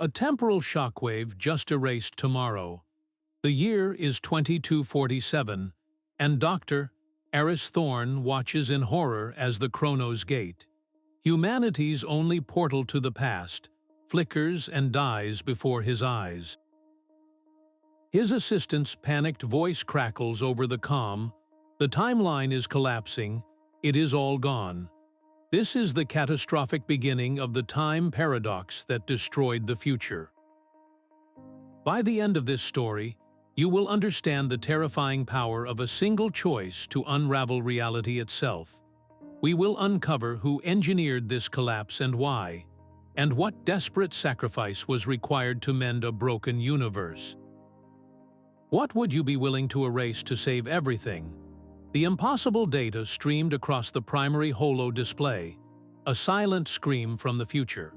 A temporal shockwave just erased tomorrow. The year is 2247, and Dr. Aris Thorne watches in horror as the Chronos Gate, humanity's only portal to the past, flickers and dies before his eyes. His assistant's panicked voice crackles over the comm. The timeline is collapsing. It is all gone. This is the catastrophic beginning of the time paradox that destroyed the future. By the end of this story, you will understand the terrifying power of a single choice to unravel reality itself. We will uncover who engineered this collapse and why, and what desperate sacrifice was required to mend a broken universe. What would you be willing to erase to save everything? The impossible data streamed across the primary holo display, a silent scream from the future.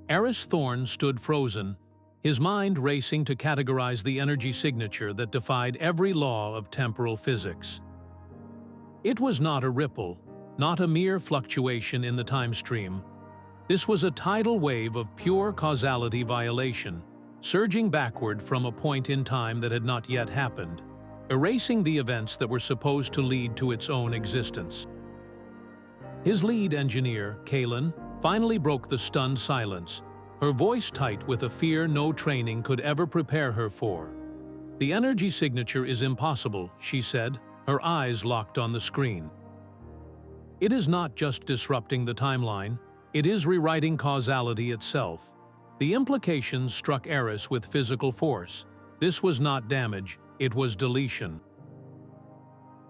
Aris Thorne stood frozen, his mind racing to categorize the energy signature that defied every law of temporal physics. It was not a ripple, not a mere fluctuation in the time stream. This was a tidal wave of pure causality violation, surging backward from a point in time that had not yet happened, erasing the events that were supposed to lead to its own existence. His lead engineer, Kaylin, finally broke the stunned silence, her voice tight with a fear no training could ever prepare her for. "The energy signature is impossible," she said, her eyes locked on the screen. "It is not just disrupting the timeline, it is rewriting causality itself." The implications struck Aris with physical force. This was not damage, it was deletion.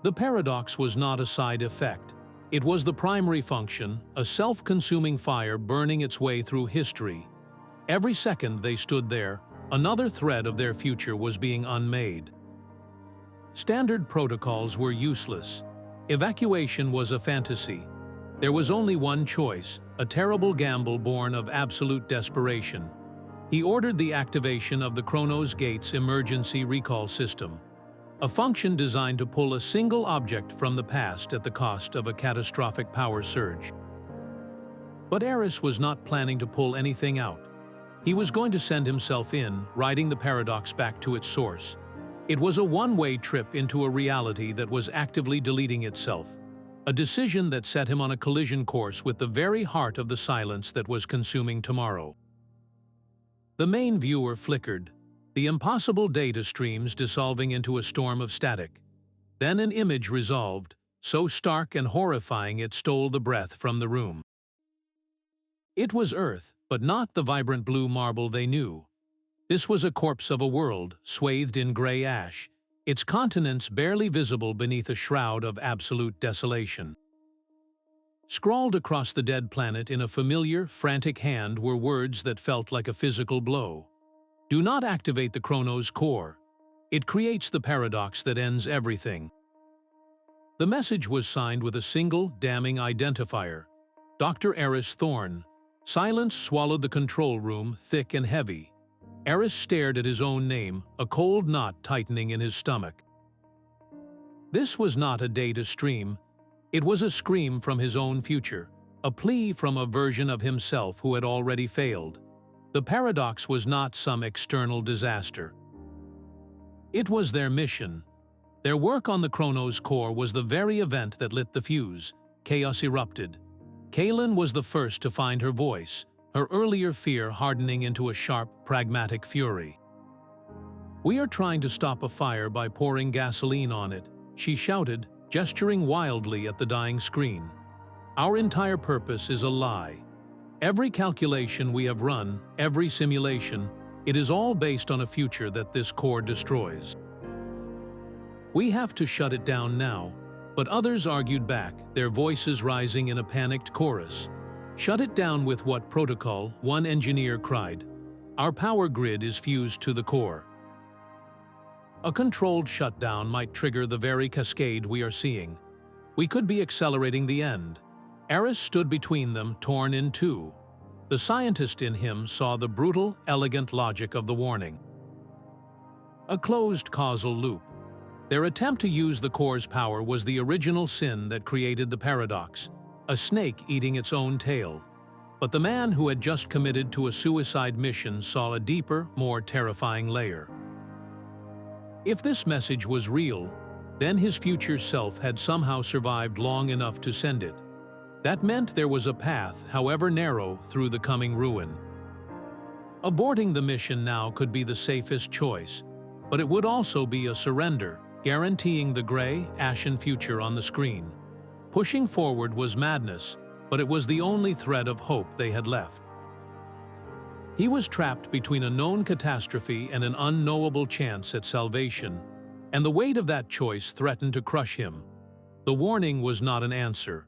The paradox was not a side effect. It was the primary function, a self-consuming fire burning its way through history. Every second they stood there, another thread of their future was being unmade. Standard protocols were useless. Evacuation was a fantasy. There was only one choice, a terrible gamble born of absolute desperation. He ordered the activation of the Chronos Gate's emergency recall system, a function designed to pull a single object from the past at the cost of a catastrophic power surge. But Aris was not planning to pull anything out. He was going to send himself in, riding the paradox back to its source. It was a one-way trip into a reality that was actively deleting itself, a decision that set him on a collision course with the very heart of the silence that was consuming tomorrow. The main viewer flickered, the impossible data streams dissolving into a storm of static. Then an image resolved, so stark and horrifying it stole the breath from the room. It was Earth, but not the vibrant blue marble they knew. This was a corpse of a world, swathed in gray ash, its continents barely visible beneath a shroud of absolute desolation. Scrawled across the dead planet in a familiar, frantic hand were words that felt like a physical blow. "Do not activate the Chronos Core. It creates the paradox that ends everything." The message was signed with a single, damning identifier: Dr. Aris Thorne. Silence swallowed the control room, thick and heavy. Aris stared at his own name, a cold knot tightening in his stomach. This was not a data stream. It was a scream from his own future, a plea from a version of himself who had already failed. The paradox was not some external disaster. It was their mission. Their work on the Chronos Core was the very event that lit the fuse. Chaos erupted. Kaylin was the first to find her voice, her earlier fear hardening into a sharp, pragmatic fury. "We are trying to stop a fire by pouring gasoline on it," she shouted, gesturing wildly at the dying screen. "Our entire purpose is a lie. Every calculation we have run, every simulation, it is all based on a future that this core destroys. We have to shut it down now." But others argued back, their voices rising in a panicked chorus. "Shut it down with what protocol?" one engineer cried. "Our power grid is fused to the core." A controlled shutdown might trigger the very cascade we are seeing. We could be accelerating the end. Aris stood between them, torn in two. The scientist in him saw the brutal, elegant logic of the warning. A closed causal loop. Their attempt to use the core's power was the original sin that created the paradox, a snake eating its own tail. But the man who had just committed to a suicide mission saw a deeper, more terrifying layer. If this message was real, then his future self had somehow survived long enough to send it. That meant there was a path, however narrow, through the coming ruin. Aborting the mission now could be the safest choice, but it would also be a surrender, guaranteeing the gray, ashen future on the screen. Pushing forward was madness, but it was the only thread of hope they had left. He was trapped between a known catastrophe and an unknowable chance at salvation, and the weight of that choice threatened to crush him. The warning was not an answer.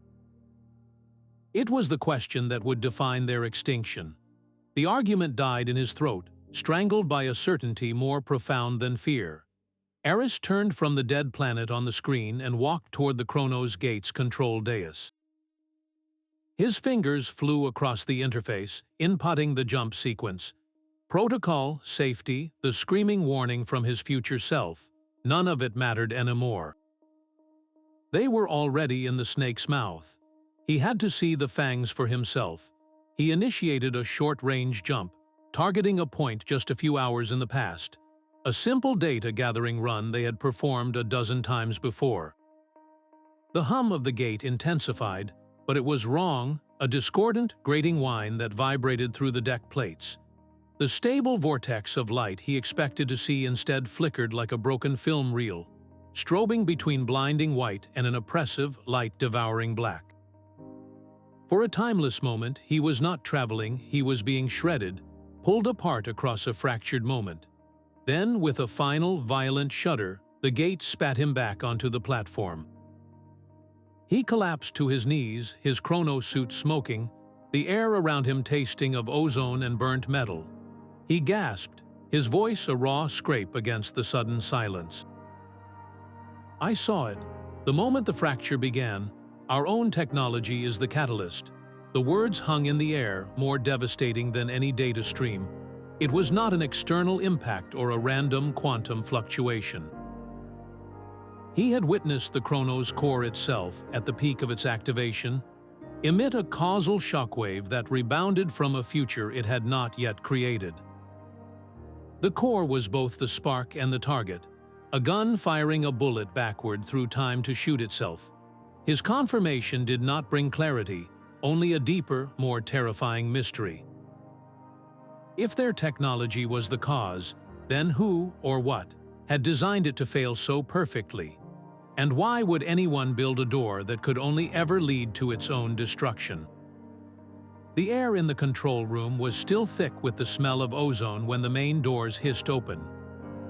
It was the question that would define their extinction. The argument died in his throat, strangled by a certainty more profound than fear. Aris turned from the dead planet on the screen and walked toward the Chronos Gate's control dais. His fingers flew across the interface, inputting the jump sequence. Protocol, safety, the screaming warning from his future self. None of it mattered anymore. They were already in the snake's mouth. He had to see the fangs for himself. He initiated a short-range jump, targeting a point just a few hours in the past. A simple data-gathering run they had performed a dozen times before. The hum of the gate intensified, but it was wrong, a discordant, grating whine that vibrated through the deck plates. The stable vortex of light he expected to see instead flickered like a broken film reel, strobing between blinding white and an oppressive, light-devouring black. For a timeless moment, he was not traveling, he was being shredded, pulled apart across a fractured moment. Then, with a final, violent shudder, the gate spat him back onto the platform. He collapsed to his knees, his chrono suit smoking, the air around him tasting of ozone and burnt metal. He gasped, his voice a raw scrape against the sudden silence. I saw it. The moment the fracture began, our own technology is the catalyst. The words hung in the air, more devastating than any data stream. It was not an external impact or a random quantum fluctuation. He had witnessed the Chronos Core itself, at the peak of its activation, emit a causal shockwave that rebounded from a future it had not yet created. The core was both the spark and the target, a gun firing a bullet backward through time to shoot itself. His confirmation did not bring clarity, only a deeper, more terrifying mystery. If their technology was the cause, then who, or what, had designed it to fail so perfectly? And why would anyone build a door that could only ever lead to its own destruction? The air in the control room was still thick with the smell of ozone when the main doors hissed open.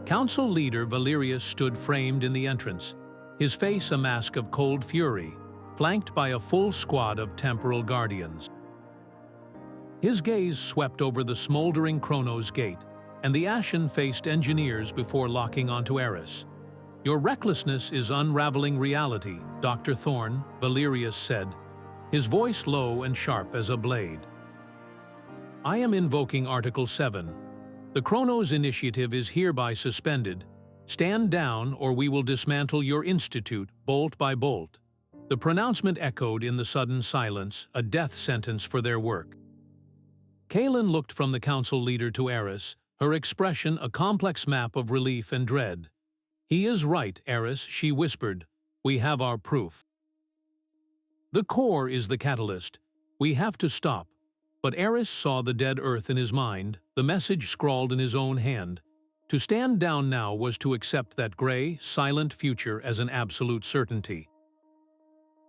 Council leader Valerius stood framed in the entrance, his face a mask of cold fury, flanked by a full squad of temporal guardians. His gaze swept over the smoldering Chronos Gate and the ashen-faced engineers before locking onto Aris. Your recklessness is unraveling reality, Dr. Thorne, Valerius said, his voice low and sharp as a blade. I am invoking Article 7. The Kronos Initiative is hereby suspended. Stand down or we will dismantle your institute, bolt by bolt. The pronouncement echoed in the sudden silence, a death sentence for their work. Kaelin looked from the council leader to Aris, her expression a complex map of relief and dread. He is right, Aris, she whispered. We have our proof. The core is the catalyst. We have to stop. But Aris saw the dead earth in his mind, the message scrawled in his own hand. To stand down now was to accept that gray, silent future as an absolute certainty.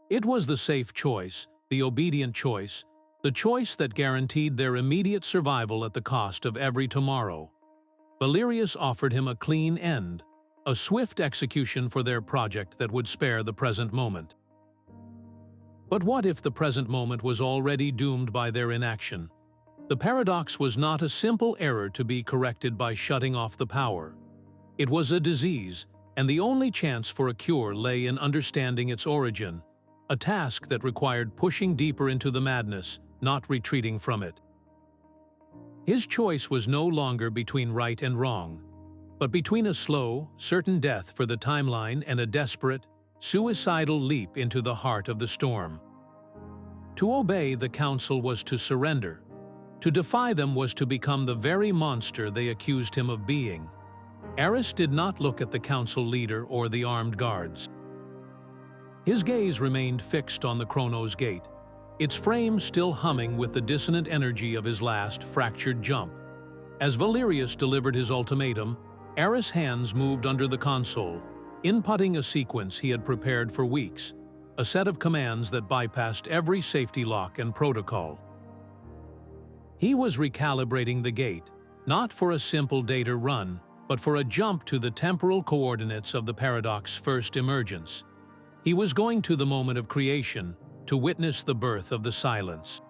It was the safe choice, the obedient choice, the choice that guaranteed their immediate survival at the cost of every tomorrow. Valerius offered him a clean end, a swift execution for their project that would spare the present moment. But what if the present moment was already doomed by their inaction? The paradox was not a simple error to be corrected by shutting off the power. It was a disease, and the only chance for a cure lay in understanding its origin, a task that required pushing deeper into the madness, not retreating from it. His choice was no longer between right and wrong, but between a slow, certain death for the timeline and a desperate, suicidal leap into the heart of the storm. To obey the council was to surrender. To defy them was to become the very monster they accused him of being. Aris did not look at the council leader or the armed guards. His gaze remained fixed on the Chronos Gate, its frame still humming with the dissonant energy of his last fractured jump. As Valerius delivered his ultimatum, Aris' hands moved under the console, inputting a sequence he had prepared for weeks, a set of commands that bypassed every safety lock and protocol. He was recalibrating the gate, not for a simple data run, but for a jump to the temporal coordinates of the paradox's first emergence. He was going to the moment of creation, to witness the birth of the silence.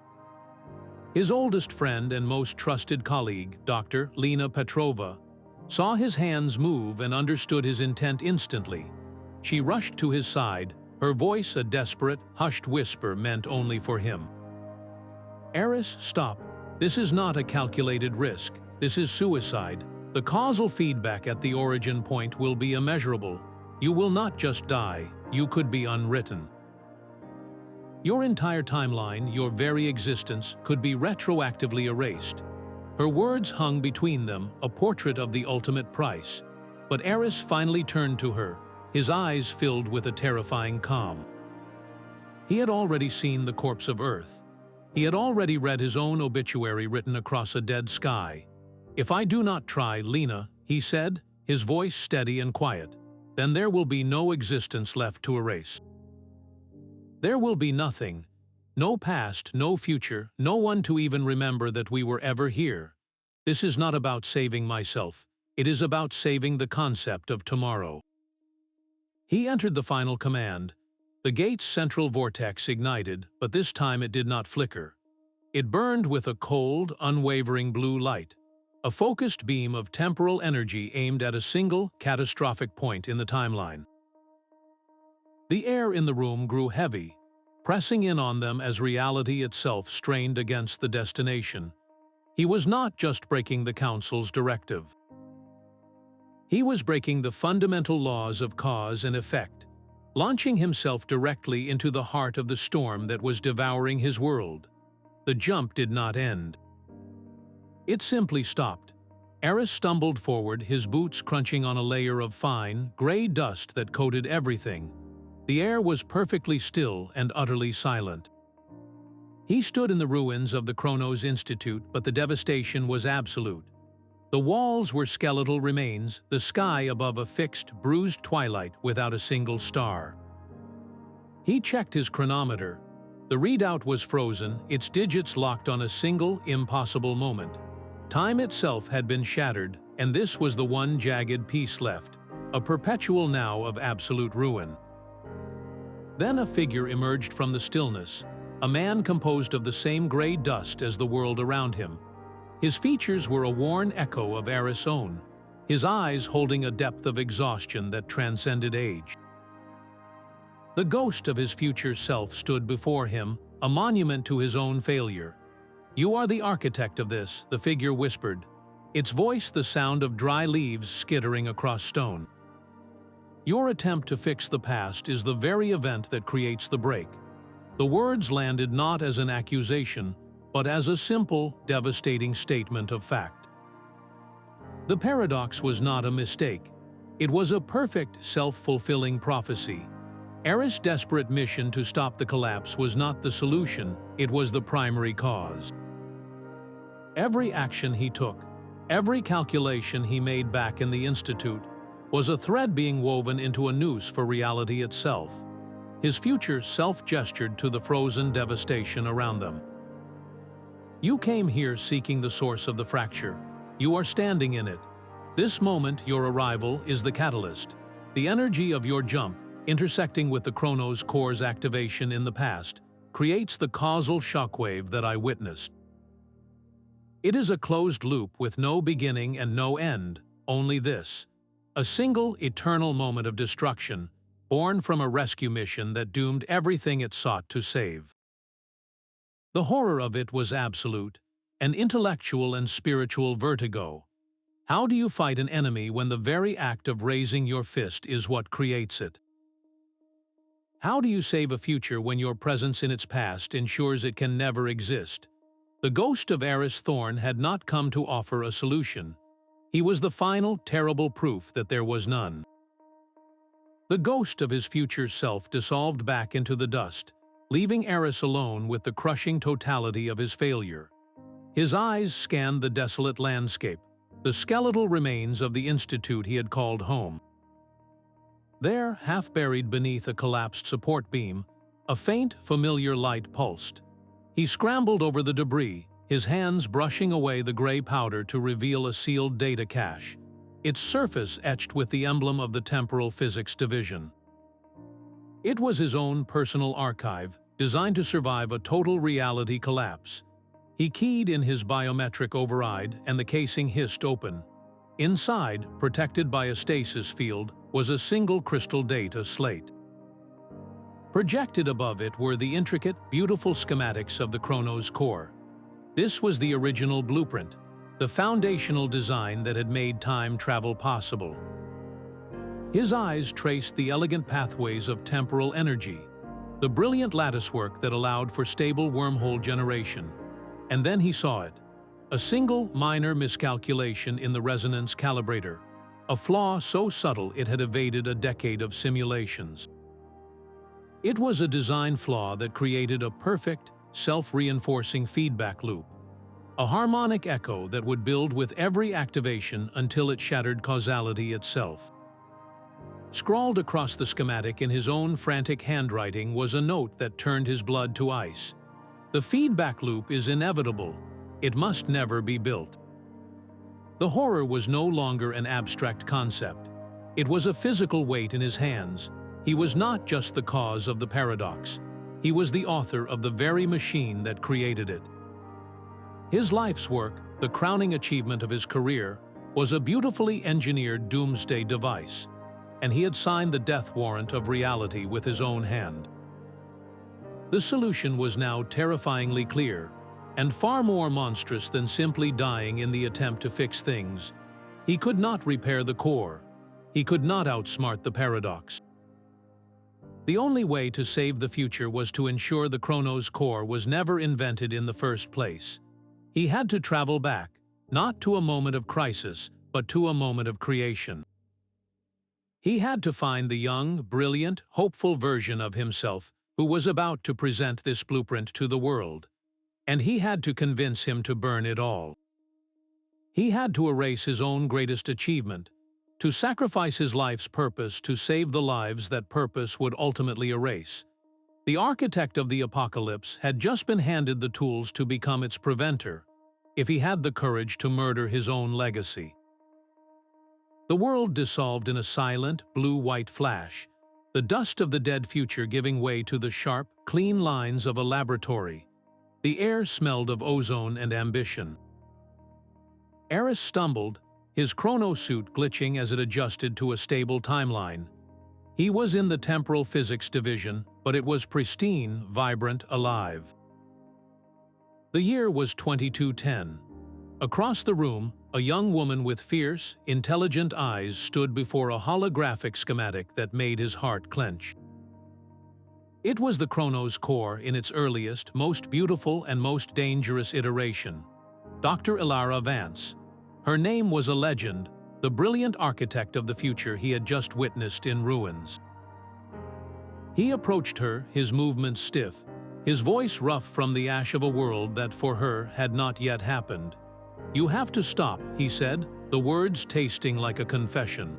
His oldest friend and most trusted colleague, Dr. Lena Petrova, saw his hands move and understood his intent instantly. She rushed to his side, her voice a desperate, hushed whisper meant only for him. "Aris, stop. This is not a calculated risk. This is suicide. The causal feedback at the origin point will be immeasurable. You will not just die, you could be unwritten. Your entire timeline, your very existence, could be retroactively erased." Her words hung between them, a portrait of the ultimate price. But Aris finally turned to her, his eyes filled with a terrifying calm. He had already seen the corpse of Earth. He had already read his own obituary written across a dead sky. "If I do not try, Lena," he said, his voice steady and quiet, "then there will be no existence left to erase. There will be nothing. No past, no future, no one to even remember that we were ever here. This is not about saving myself. It is about saving the concept of tomorrow." He entered the final command. The gate's central vortex ignited, but this time it did not flicker. It burned with a cold, unwavering blue light, a focused beam of temporal energy aimed at a single, catastrophic point in the timeline. The air in the room grew heavy, pressing in on them as reality itself strained against the destination. He was not just breaking the Council's directive. He was breaking the fundamental laws of cause and effect, launching himself directly into the heart of the storm that was devouring his world. The jump did not end. It simply stopped. Aris stumbled forward, his boots crunching on a layer of fine, gray dust that coated everything. The air was perfectly still and utterly silent. He stood in the ruins of the Kronos Institute, but the devastation was absolute. The walls were skeletal remains, the sky above a fixed, bruised twilight without a single star. He checked his chronometer. The readout was frozen, its digits locked on a single, impossible moment. Time itself had been shattered, and this was the one jagged piece left, a perpetual now of absolute ruin. Then a figure emerged from the stillness, a man composed of the same gray dust as the world around him. His features were a worn echo of Aris' own, his eyes holding a depth of exhaustion that transcended age. The ghost of his future self stood before him, a monument to his own failure. "You are the architect of this," the figure whispered, its voice the sound of dry leaves skittering across stone. "Your attempt to fix the past is the very event that creates the break." The words landed not as an accusation, but as a simple, devastating statement of fact. The paradox was not a mistake. It was a perfect, self-fulfilling prophecy. Aris' desperate mission to stop the collapse was not the solution, it was the primary cause. Every action he took, every calculation he made back in the Institute, was a thread being woven into a noose for reality itself. His future self gestured to the frozen devastation around them. "You came here seeking the source of the fracture. You are standing in it. This moment, your arrival, is the catalyst. The energy of your jump, intersecting with the Chronos Core's activation in the past, creates the causal shockwave that I witnessed. It is a closed loop with no beginning and no end, only this. A single, eternal moment of destruction, born from a rescue mission that doomed everything it sought to save. The horror of it was absolute, an intellectual and spiritual vertigo. How do you fight an enemy when the very act of raising your fist is what creates it? How do you save a future when your presence in its past ensures it can never exist? The ghost of Aris Thorne had not come to offer a solution. He was the final, terrible proof that there was none. The ghost of his future self dissolved back into the dust, leaving Aris alone with the crushing totality of his failure. His eyes scanned the desolate landscape, the skeletal remains of the institute he had called home. There, half buried beneath a collapsed support beam, a faint, familiar light pulsed. He scrambled over the debris, his hands brushing away the gray powder to reveal a sealed data cache, its surface etched with the emblem of the Temporal Physics Division. It was his own personal archive, designed to survive a total reality collapse. He keyed in his biometric override and the casing hissed open. Inside, protected by a stasis field, was a single crystal data slate. Projected above it were the intricate, beautiful schematics of the Chronos Core. This was the original blueprint, the foundational design that had made time travel possible. His eyes traced the elegant pathways of temporal energy, the brilliant latticework that allowed for stable wormhole generation. And then he saw it. A single minor miscalculation in the resonance calibrator, a flaw so subtle it had evaded a decade of simulations. It was a design flaw that created a perfect, self-reinforcing feedback loop, a harmonic echo that would build with every activation until it shattered causality itself. Scrawled across the schematic in his own frantic handwriting was a note that turned his blood to ice. The feedback loop is inevitable. It must never be built. The horror was no longer an abstract concept. It was a physical weight in his hands. He was not just the cause of the paradox. He was the author of the very machine that created it. His life's work, the crowning achievement of his career, was a beautifully engineered doomsday device, and he had signed the death warrant of reality with his own hand. The solution was now terrifyingly clear, and far more monstrous than simply dying in the attempt to fix things. He could not repair the core. He could not outsmart the paradox. The only way to save the future was to ensure the Chronos Core was never invented in the first place. He had to travel back, not to a moment of crisis, but to a moment of creation. He had to find the young, brilliant, hopeful version of himself who was about to present this blueprint to the world. And he had to convince him to burn it all. He had to erase his own greatest achievement, to sacrifice his life's purpose to save the lives that purpose would ultimately erase. The architect of the apocalypse had just been handed the tools to become its preventer, if he had the courage to murder his own legacy. The world dissolved in a silent, blue-white flash, the dust of the dead future giving way to the sharp, clean lines of a laboratory. The air smelled of ozone and ambition. Aris stumbled, his chronosuit glitching as it adjusted to a stable timeline. He was in the Temporal Physics Division, but it was pristine, vibrant, alive. The year was 2210. Across the room, a young woman with fierce, intelligent eyes stood before a holographic schematic that made his heart clench. It was the Chronos Core in its earliest, most beautiful and most dangerous iteration. Dr. Ilara Vance. Her name was a legend, the brilliant architect of the future he had just witnessed in ruins. He approached her, his movements stiff, his voice rough from the ash of a world that for her had not yet happened. "You have to stop," he said, the words tasting like a confession.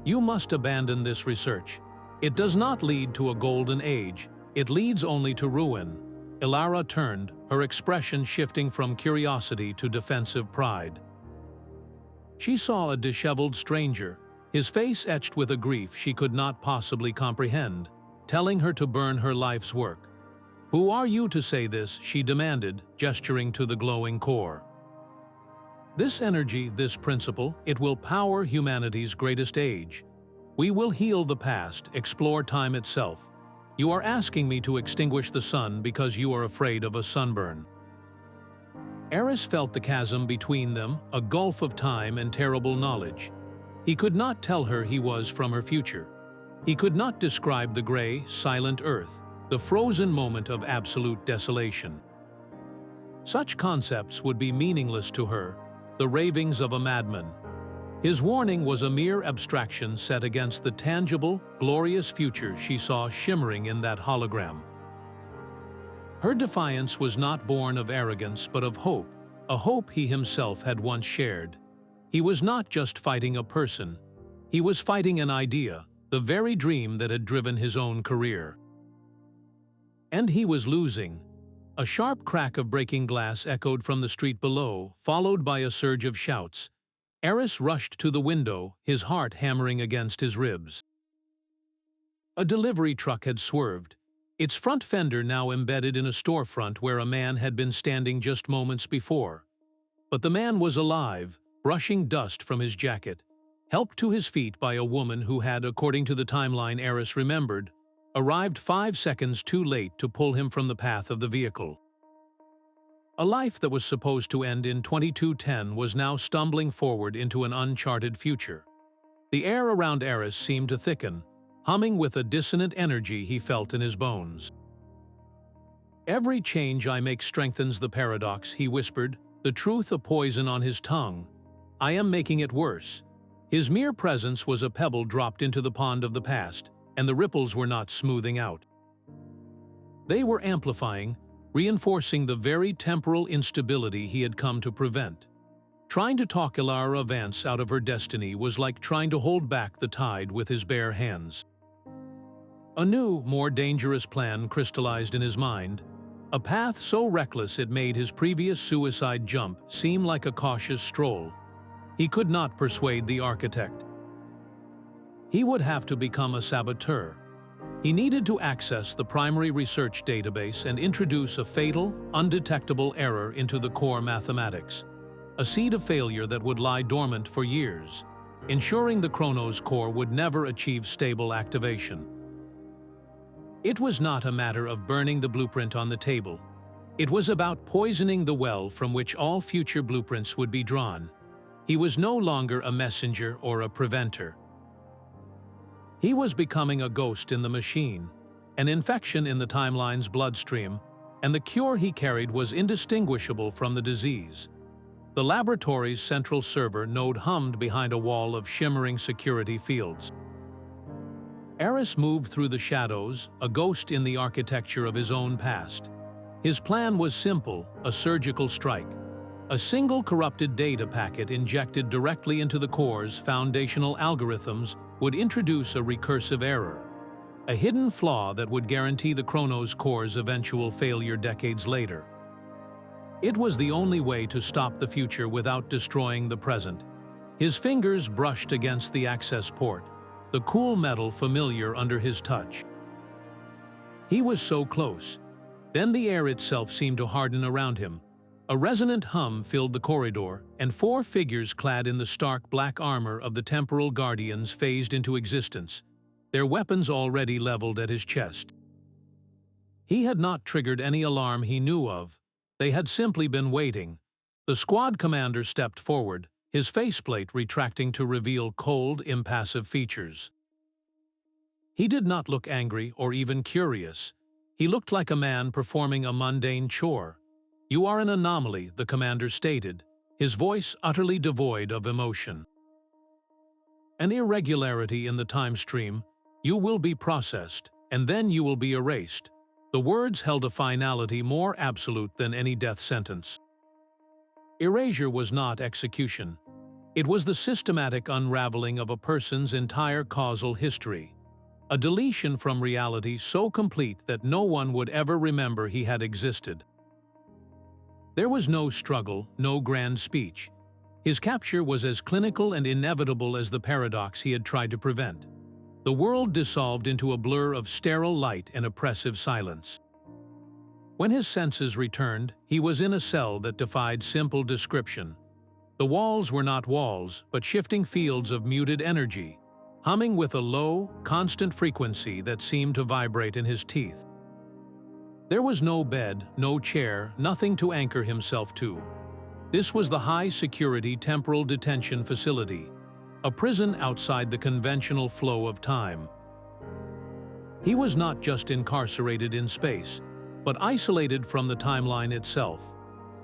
"You must abandon this research. It does not lead to a golden age, it leads only to ruin." Ilara turned, her expression shifting from curiosity to defensive pride. She saw a disheveled stranger, his face etched with a grief she could not possibly comprehend, telling her to burn her life's work. "Who are you to say this?" she demanded, gesturing to the glowing core. "This energy, this principle, it will power humanity's greatest age. We will heal the past, explore time itself. You are asking me to extinguish the sun because you are afraid of a sunburn." Aris felt the chasm between them, a gulf of time and terrible knowledge. He could not tell her he was from her future. He could not describe the gray, silent earth, the frozen moment of absolute desolation. Such concepts would be meaningless to her, the ravings of a madman. His warning was a mere abstraction set against the tangible, glorious future she saw shimmering in that hologram. Her defiance was not born of arrogance but of hope, a hope he himself had once shared. He was not just fighting a person, he was fighting an idea, the very dream that had driven his own career. And he was losing. A sharp crack of breaking glass echoed from the street below, followed by a surge of shouts. Aris rushed to the window, his heart hammering against his ribs. A delivery truck had swerved, its front fender now embedded in a storefront where a man had been standing just moments before. But the man was alive, brushing dust from his jacket, helped to his feet by a woman who had, according to the timeline Aris remembered, arrived 5 seconds too late to pull him from the path of the vehicle. A life that was supposed to end in 2210 was now stumbling forward into an uncharted future. The air around Aris seemed to thicken, humming with a dissonant energy he felt in his bones. "Every change I make strengthens the paradox," he whispered, the truth a poison on his tongue. "I am making it worse." His mere presence was a pebble dropped into the pond of the past, and the ripples were not smoothing out. They were amplifying, reinforcing the very temporal instability he had come to prevent. Trying to talk Ilara Vance out of her destiny was like trying to hold back the tide with his bare hands. A new, more dangerous plan crystallized in his mind, a path so reckless it made his previous suicide jump seem like a cautious stroll. He could not persuade the architect. He would have to become a saboteur. He needed to access the primary research database and introduce a fatal, undetectable error into the core mathematics, a seed of failure that would lie dormant for years, ensuring the Chronos Core would never achieve stable activation. It was not a matter of burning the blueprint on the table. It was about poisoning the well from which all future blueprints would be drawn. He was no longer a messenger or a preventer. He was becoming a ghost in the machine, an infection in the timeline's bloodstream, and the cure he carried was indistinguishable from the disease. The laboratory's central server node hummed behind a wall of shimmering security fields. Aris moved through the shadows, a ghost in the architecture of his own past. His plan was simple, a surgical strike. A single corrupted data packet injected directly into the core's foundational algorithms would introduce a recursive error, a hidden flaw that would guarantee the Chronos Core's eventual failure decades later. It was the only way to stop the future without destroying the present. His fingers brushed against the access port, the cool metal familiar under his touch. He was so close. Then the air itself seemed to harden around him. A resonant hum filled the corridor, and 4 figures clad in the stark black armor of the Temporal Guardians phased into existence, their weapons already leveled at his chest. He had not triggered any alarm he knew of. They had simply been waiting. The squad commander stepped forward, his faceplate retracting to reveal cold, impassive features. He did not look angry or even curious. He looked like a man performing a mundane chore. "You are an anomaly," the commander stated, his voice utterly devoid of emotion. "An irregularity in the time stream. You will be processed, and then you will be erased." The words held a finality more absolute than any death sentence. Erasure was not execution. It was the systematic unraveling of a person's entire causal history, a deletion from reality so complete that no one would ever remember he had existed. There was no struggle, no grand speech. His capture was as clinical and inevitable as the paradox he had tried to prevent. The world dissolved into a blur of sterile light and oppressive silence. When his senses returned, he was in a cell that defied simple description. The walls were not walls, but shifting fields of muted energy, humming with a low, constant frequency that seemed to vibrate in his teeth. There was no bed, no chair, nothing to anchor himself to. This was the high-security temporal detention facility, a prison outside the conventional flow of time. He was not just incarcerated in space, but isolated from the timeline itself.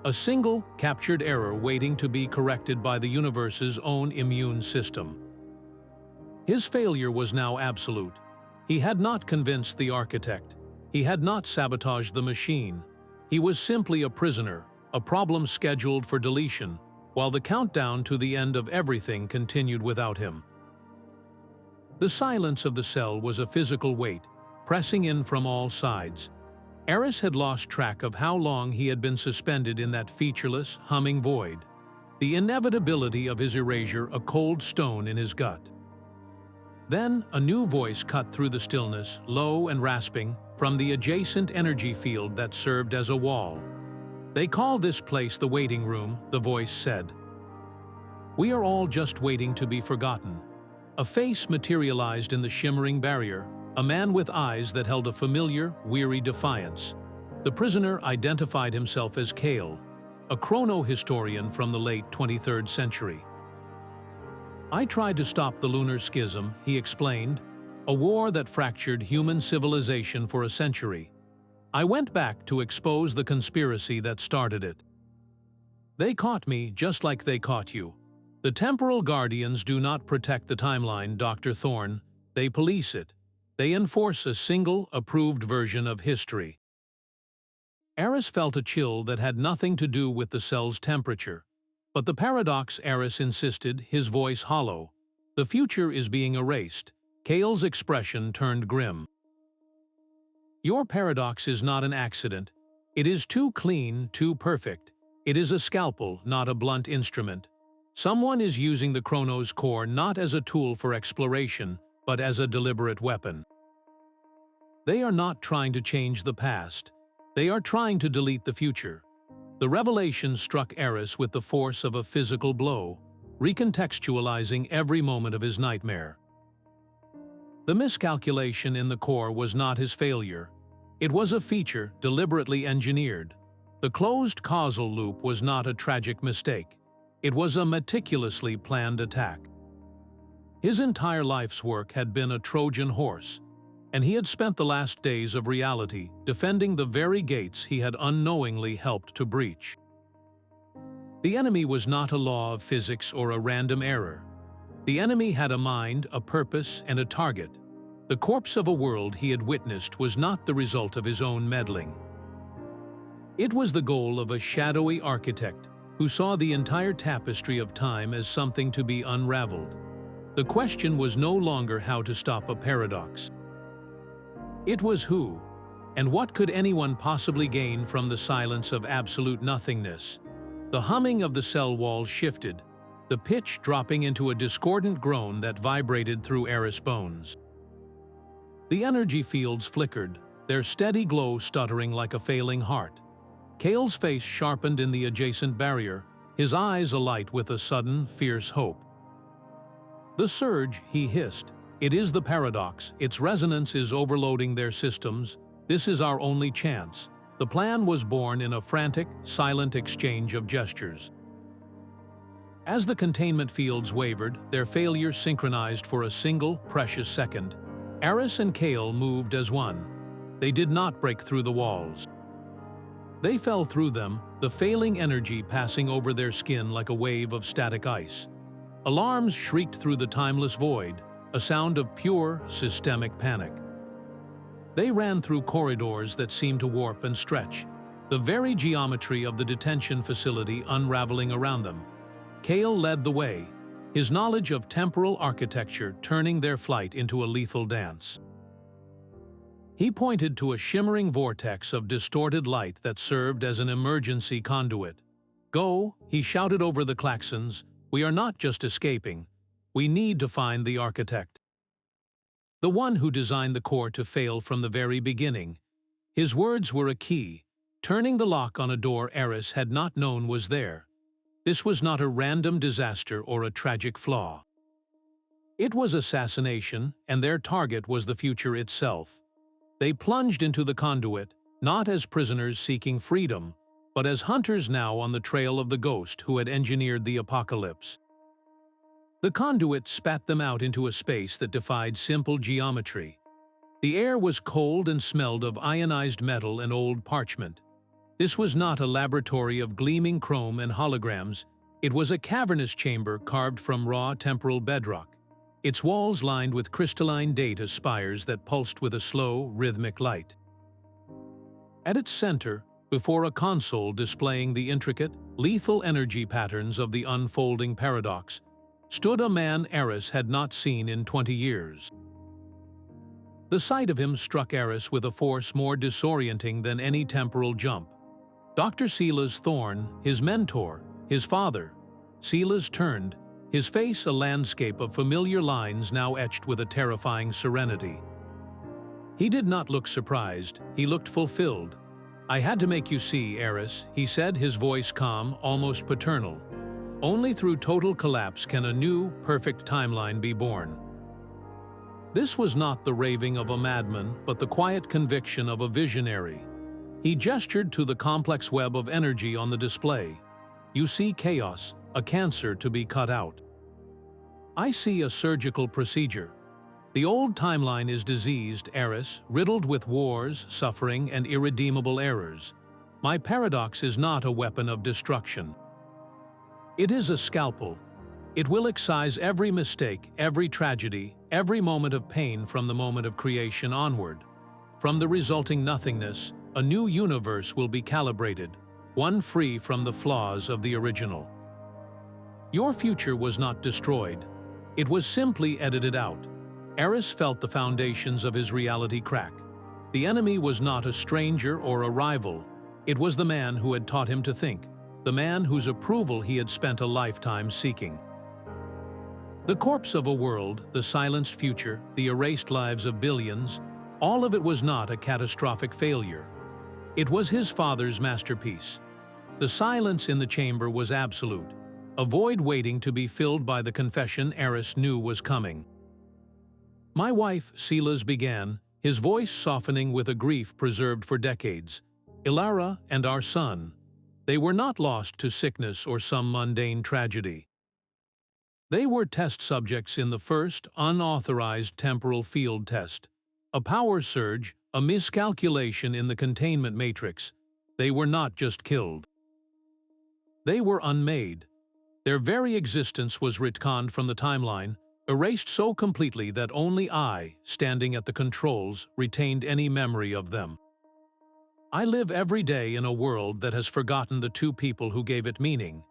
A single, captured error waiting to be corrected by the universe's own immune system. His failure was now absolute. He had not convinced the architect. He had not sabotaged the machine. He was simply a prisoner, a problem scheduled for deletion, while the countdown to the end of everything continued without him. The silence of the cell was a physical weight, pressing in from all sides. Aris had lost track of how long he had been suspended in that featureless, humming void. The inevitability of his erasure a cold stone in his gut. Then, a new voice cut through the stillness, low and rasping, from the adjacent energy field that served as a wall. "They call this place the waiting room," the voice said. "We are all just waiting to be forgotten." A face materialized in the shimmering barrier, a man with eyes that held a familiar, weary defiance. The prisoner identified himself as Kale, a chrono historian from the late 23rd century. "I tried to stop the lunar schism," he explained, "a war that fractured human civilization for a century. I went back to expose the conspiracy that started it. They caught me just like they caught you. The temporal guardians do not protect the timeline, Dr. Thorne. They police it. They enforce a single, approved version of history." Aris felt a chill that had nothing to do with the cell's temperature. But the paradox, Aris insisted, his voice hollow. "The future is being erased." Kale's expression turned grim. "Your paradox is not an accident. It is too clean, too perfect. It is a scalpel, not a blunt instrument. Someone is using the Chronos Core not as a tool for exploration, but as a deliberate weapon. They are not trying to change the past. They are trying to delete the future." The revelation struck Aris with the force of a physical blow, recontextualizing every moment of his nightmare. The miscalculation in the core was not his failure. It was a feature deliberately engineered. The closed causal loop was not a tragic mistake. It was a meticulously planned attack. His entire life's work had been a Trojan horse, and he had spent the last days of reality defending the very gates he had unknowingly helped to breach. The enemy was not a law of physics or a random error. The enemy had a mind, a purpose, and a target. The corpse of a world he had witnessed was not the result of his own meddling. It was the goal of a shadowy architect who saw the entire tapestry of time as something to be unraveled. The question was no longer how to stop a paradox. It was who, and what could anyone possibly gain from the silence of absolute nothingness? The humming of the cell walls shifted, the pitch dropping into a discordant groan that vibrated through Aris' bones. The energy fields flickered, their steady glow stuttering like a failing heart. Kale's face sharpened in the adjacent barrier, his eyes alight with a sudden, fierce hope. "The surge," he hissed. "It is the paradox. Its resonance is overloading their systems. This is our only chance." The plan was born in a frantic, silent exchange of gestures. As the containment fields wavered, their failure synchronized for a single, precious second. Aris and Kale moved as one. They did not break through the walls. They fell through them, the failing energy passing over their skin like a wave of static ice. Alarms shrieked through the timeless void, a sound of pure, systemic panic. They ran through corridors that seemed to warp and stretch, the very geometry of the detention facility unraveling around them. Kale led the way, his knowledge of temporal architecture turning their flight into a lethal dance. He pointed to a shimmering vortex of distorted light that served as an emergency conduit. "Go," he shouted over the klaxons, "we are not just escaping. We need to find the architect. The one who designed the core to fail from the very beginning." His words were a key, turning the lock on a door Aris had not known was there. This was not a random disaster or a tragic flaw. It was assassination, and their target was the future itself. They plunged into the conduit, not as prisoners seeking freedom, but as hunters now on the trail of the ghost who had engineered the apocalypse. The conduit spat them out into a space that defied simple geometry. The air was cold and smelled of ionized metal and old parchment. This was not a laboratory of gleaming chrome and holograms. It was a cavernous chamber carved from raw temporal bedrock, its walls lined with crystalline data spires that pulsed with a slow, rhythmic light. At its center, before a console displaying the intricate, lethal energy patterns of the unfolding paradox, stood a man Aris had not seen in 20 years. The sight of him struck Aris with a force more disorienting than any temporal jump. Dr. Silas Thorne, his mentor, his father. Silas turned, his face a landscape of familiar lines now etched with a terrifying serenity. He did not look surprised, he looked fulfilled. "I had to make you see, Aris," he said, his voice calm, almost paternal. "Only through total collapse can a new, perfect timeline be born." This was not the raving of a madman, but the quiet conviction of a visionary. He gestured to the complex web of energy on the display. "You see chaos, a cancer to be cut out. I see a surgical procedure. The old timeline is diseased, Aris, riddled with wars, suffering, and irredeemable errors. My paradox is not a weapon of destruction. It is a scalpel. It will excise every mistake, every tragedy, every moment of pain from the moment of creation onward. From the resulting nothingness, a new universe will be calibrated, one free from the flaws of the original. Your future was not destroyed. It was simply edited out." Aris felt the foundations of his reality crack. The enemy was not a stranger or a rival. It was the man who had taught him to think, the man whose approval he had spent a lifetime seeking. The corpse of a world, the silenced future, the erased lives of billions, all of it was not a catastrophic failure. It was his father's masterpiece. The silence in the chamber was absolute, a void waiting to be filled by the confession Aris knew was coming. "My wife," Silas began, his voice softening with a grief preserved for decades, "Ilara and our son, they were not lost to sickness or some mundane tragedy. They were test subjects in the first, unauthorized temporal field test. A power surge, a miscalculation in the containment matrix. They were not just killed. They were unmade. Their very existence was retconned from the timeline, erased so completely that only I, standing at the controls, retained any memory of them. I live every day in a world that has forgotten the two people who gave it meaning."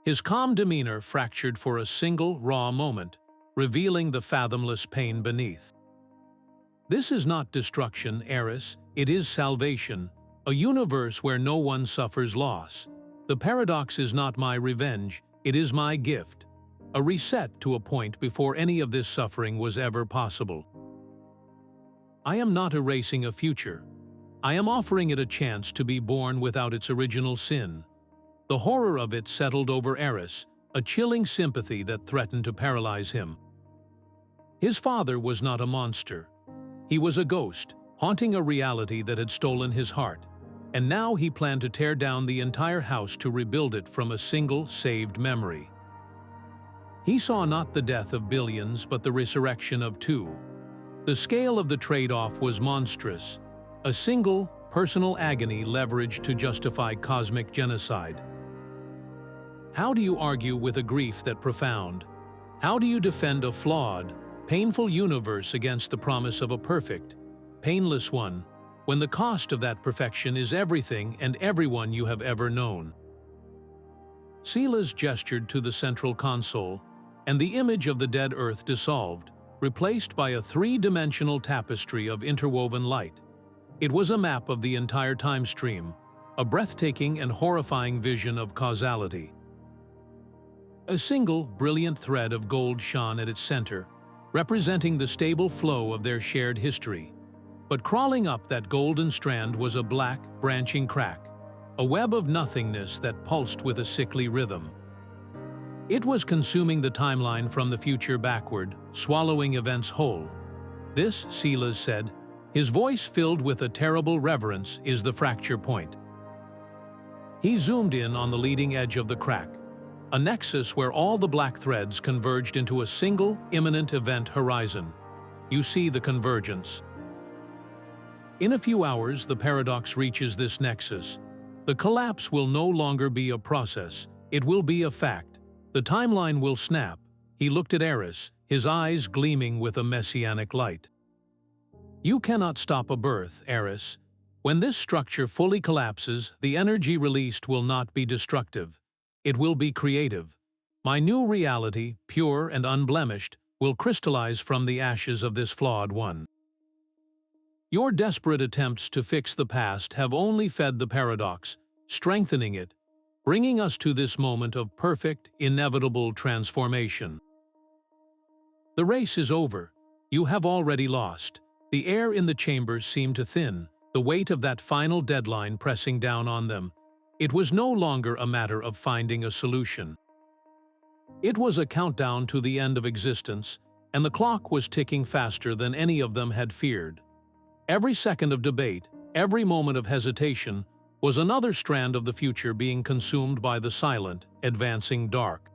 His calm demeanor fractured for a single, raw moment, revealing the fathomless pain beneath. "This is not destruction, Aris, it is salvation, a universe where no one suffers loss. The paradox is not my revenge, it is my gift. A reset to a point before any of this suffering was ever possible. I am not erasing a future. I am offering it a chance to be born without its original sin." The horror of it settled over Aris, a chilling sympathy that threatened to paralyze him. His father was not a monster. He was a ghost, haunting a reality that had stolen his heart, and now he planned to tear down the entire house to rebuild it from a single, saved memory. He saw not the death of billions, but the resurrection of two. The scale of the trade-off was monstrous, a single, personal agony leveraged to justify cosmic genocide. How do you argue with a grief that profound? How do you defend a flawed, painful universe against the promise of a perfect, painless one, when the cost of that perfection is everything and everyone you have ever known? Silas gestured to the central console, and the image of the dead Earth dissolved, replaced by a three-dimensional tapestry of interwoven light. It was a map of the entire time stream, a breathtaking and horrifying vision of causality. A single, brilliant thread of gold shone at its center, representing the stable flow of their shared history. But crawling up that golden strand was a black, branching crack, a web of nothingness that pulsed with a sickly rhythm. It was consuming the timeline from the future backward, swallowing events whole. "This," Silas said, his voice filled with a terrible reverence, "is the fracture point." He zoomed in on the leading edge of the crack, a nexus where all the black threads converged into a single, imminent event horizon. "You see the convergence. In a few hours, the paradox reaches this nexus. The collapse will no longer be a process, it will be a fact. The timeline will snap. He looked at Aris, his eyes gleaming with a messianic light. You cannot stop a birth, Aris. When this structure fully collapses, the energy released will not be destructive. It will be creative. My new reality, pure and unblemished, will crystallize from the ashes of this flawed one. Your desperate attempts to fix the past have only fed the paradox, strengthening it, bringing us to this moment of perfect, inevitable transformation. The race is over. You have already lost. The air in the chambers seemed to thin, the weight of that final deadline pressing down on them. It was no longer a matter of finding a solution. It was a countdown to the end of existence, and the clock was ticking faster than any of them had feared. Every second of debate, every moment of hesitation, was another strand of the future being consumed by the silent, advancing dark.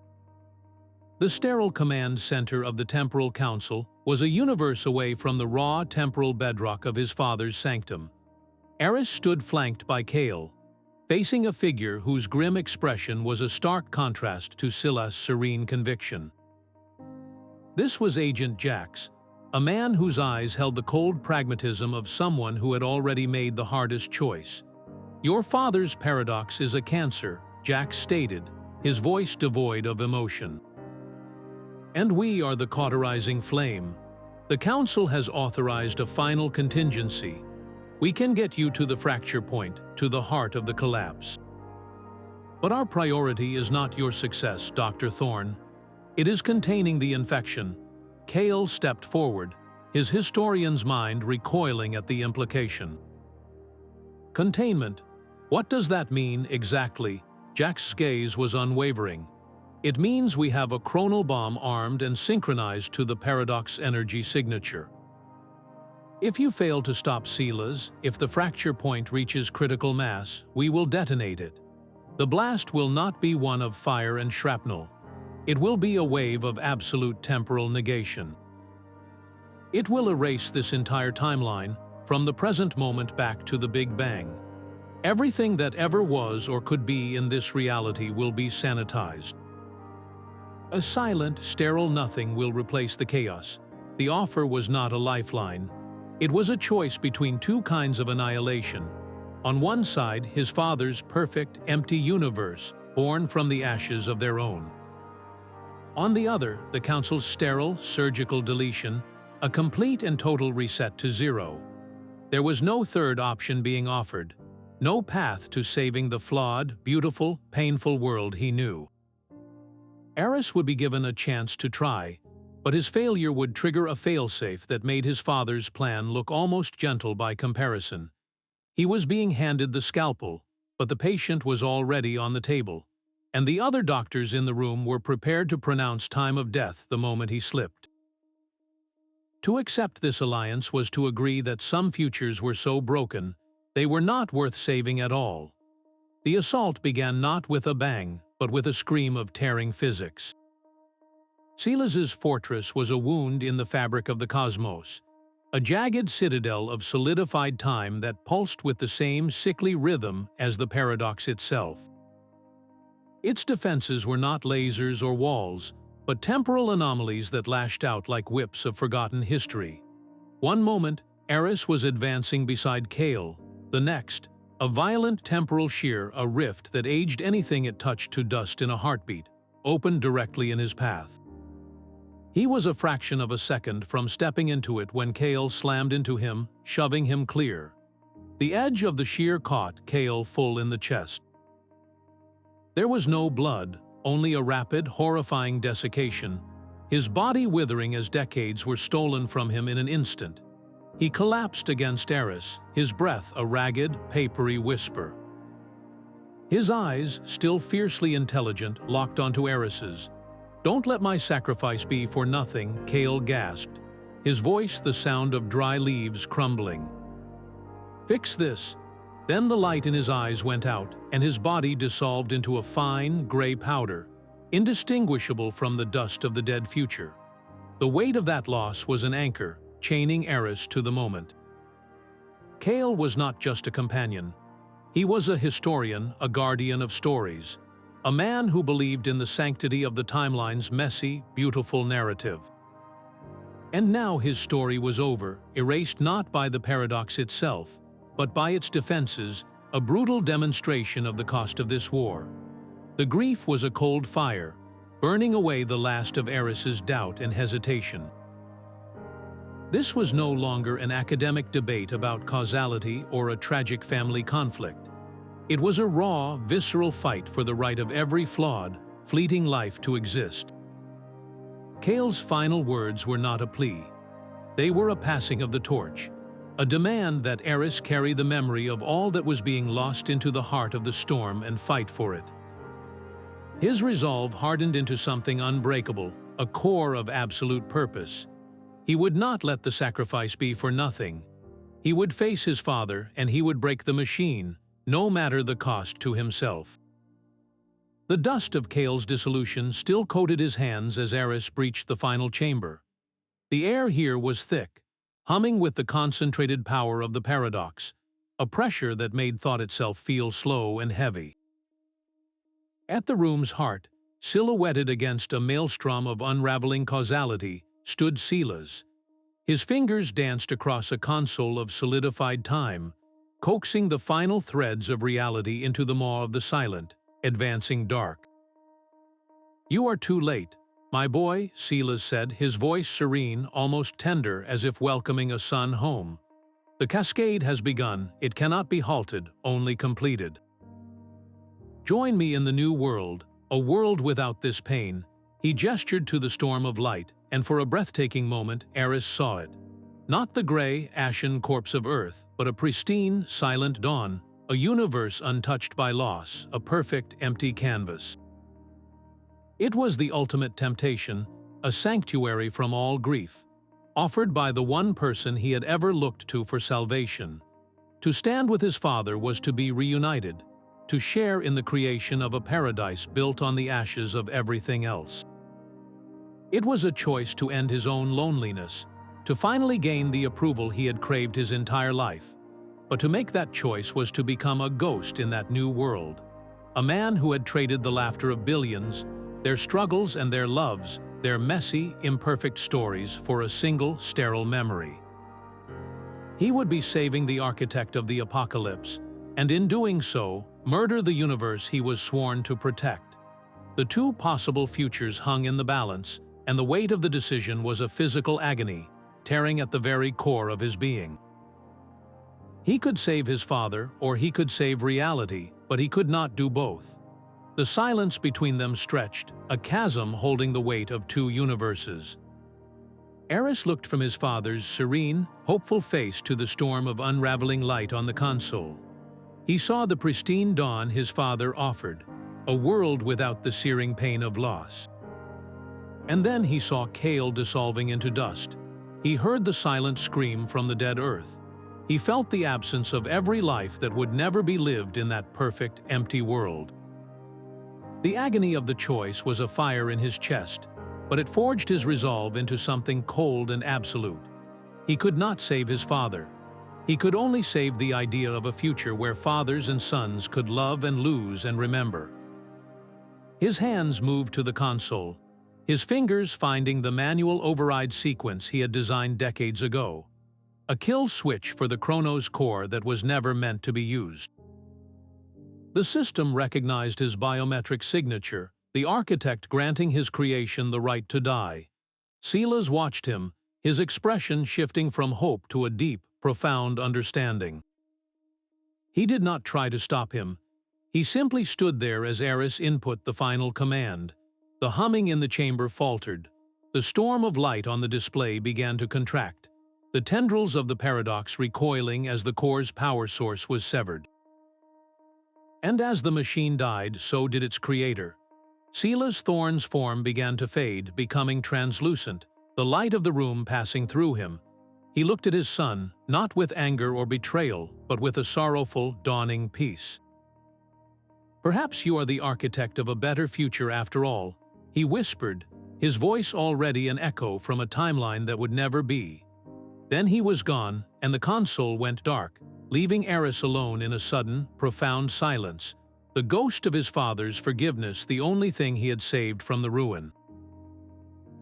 The sterile command center of the Temporal Council was a universe away from the raw temporal bedrock of his father's sanctum. Aris stood flanked by Kale, facing a figure whose grim expression was a stark contrast to Silas' serene conviction. This was Agent Jax, a man whose eyes held the cold pragmatism of someone who had already made the hardest choice. Your father's paradox is a cancer, Jax stated, his voice devoid of emotion. And we are the cauterizing flame. The Council has authorized a final contingency. We can get you to the fracture point, to the heart of the collapse. But our priority is not your success, Dr. Thorne. It is containing the infection. Kale stepped forward, his historian's mind recoiling at the implication. Containment. What does that mean exactly? Jack's gaze was unwavering. It means we have a chronal bomb armed and synchronized to the paradox energy signature. If you fail to stop Silas, if the fracture point reaches critical mass, we will detonate it. The blast will not be one of fire and shrapnel. It will be a wave of absolute temporal negation. It will erase this entire timeline, from the present moment back to the Big Bang. Everything that ever was or could be in this reality will be sanitized. A silent, sterile nothing will replace the chaos. The offer was not a lifeline. It was a choice between two kinds of annihilation. On one side, his father's perfect, empty universe, born from the ashes of their own. On the other, the Council's sterile, surgical deletion, a complete and total reset to zero. There was no third option being offered, no path to saving the flawed, beautiful, painful world he knew. Aris would be given a chance to try, but his failure would trigger a failsafe that made his father's plan look almost gentle by comparison. He was being handed the scalpel, but the patient was already on the table, and the other doctors in the room were prepared to pronounce time of death the moment he slipped. To accept this alliance was to agree that some futures were so broken, they were not worth saving at all. The assault began not with a bang, but with a scream of tearing physics. Silas's fortress was a wound in the fabric of the cosmos, a jagged citadel of solidified time that pulsed with the same sickly rhythm as the paradox itself. Its defenses were not lasers or walls, but temporal anomalies that lashed out like whips of forgotten history. One moment, Aris was advancing beside Kale; the next, a violent temporal shear, a rift that aged anything it touched to dust in a heartbeat, opened directly in his path. He was a fraction of a second from stepping into it when Kale slammed into him, shoving him clear. The edge of the shear caught Kale full in the chest. There was no blood, only a rapid, horrifying desiccation, his body withering as decades were stolen from him in an instant. He collapsed against Aris, his breath a ragged, papery whisper. His eyes, still fiercely intelligent, locked onto Aris's. "Don't let my sacrifice be for nothing," Kale gasped, his voice the sound of dry leaves crumbling. "Fix this." Then the light in his eyes went out, and his body dissolved into a fine, gray powder, indistinguishable from the dust of the dead future. The weight of that loss was an anchor, chaining Aris to the moment. Kale was not just a companion. He was a historian, a guardian of stories, a man who believed in the sanctity of the timeline's messy, beautiful narrative. And now his story was over, erased not by the paradox itself, but by its defenses, a brutal demonstration of the cost of this war. The grief was a cold fire, burning away the last of Aris's doubt and hesitation. This was no longer an academic debate about causality or a tragic family conflict. It was a raw, visceral fight for the right of every flawed, fleeting life to exist. Kale's final words were not a plea. They were a passing of the torch, a demand that Aris carry the memory of all that was being lost into the heart of the storm and fight for it. His resolve hardened into something unbreakable, a core of absolute purpose. He would not let the sacrifice be for nothing. He would face his father, and he would break the machine, no matter the cost to himself. The dust of Kale's dissolution still coated his hands as Aris breached the final chamber. The air here was thick, humming with the concentrated power of the paradox, a pressure that made thought itself feel slow and heavy. At the room's heart, silhouetted against a maelstrom of unraveling causality, stood Silas. His fingers danced across a console of solidified time, coaxing the final threads of reality into the maw of the silent, advancing dark. "You are too late, my boy," Silas said, his voice serene, almost tender, as if welcoming a son home. "The cascade has begun, it cannot be halted, only completed. Join me in the new world, a world without this pain." He gestured to the storm of light, and for a breathtaking moment, Aris saw it. Not the gray, ashen corpse of Earth, but a pristine, silent dawn, a universe untouched by loss, a perfect, empty canvas. It was the ultimate temptation, a sanctuary from all grief, offered by the one person he had ever looked to for salvation. To stand with his father was to be reunited, to share in the creation of a paradise built on the ashes of everything else. It was a choice to end his own loneliness, to finally gain the approval he had craved his entire life. But to make that choice was to become a ghost in that new world, a man who had traded the laughter of billions, their struggles and their loves, their messy, imperfect stories for a single, sterile memory. He would be saving the architect of the apocalypse, and in doing so, murder the universe he was sworn to protect. The two possible futures hung in the balance, and the weight of the decision was a physical agony, tearing at the very core of his being. He could save his father, or he could save reality, but he could not do both. The silence between them stretched, a chasm holding the weight of two universes. Aris looked from his father's serene, hopeful face to the storm of unraveling light on the console. He saw the pristine dawn his father offered, a world without the searing pain of loss. And then he saw Kale dissolving into dust. He heard the silent scream from the dead earth. He felt the absence of every life that would never be lived in that perfect, empty world. The agony of the choice was a fire in his chest, but it forged his resolve into something cold and absolute. He could not save his father. He could only save the idea of a future where fathers and sons could love and lose and remember. His hands moved to the console, his fingers finding the manual override sequence he had designed decades ago. A kill switch for the Chronos Core that was never meant to be used. The system recognized his biometric signature, the architect granting his creation the right to die. Silas watched him, his expression shifting from hope to a deep, profound understanding. He did not try to stop him. He simply stood there as Aris input the final command. The humming in the chamber faltered. The storm of light on the display began to contract, the tendrils of the paradox recoiling as the core's power source was severed. And as the machine died, so did its creator. Silas Thorne's form began to fade, becoming translucent, the light of the room passing through him. He looked at his son, not with anger or betrayal, but with a sorrowful, dawning peace. "Perhaps you are the architect of a better future after all," he whispered, his voice already an echo from a timeline that would never be. Then he was gone, and the console went dark, leaving Aris alone in a sudden, profound silence, the ghost of his father's forgiveness the only thing he had saved from the ruin.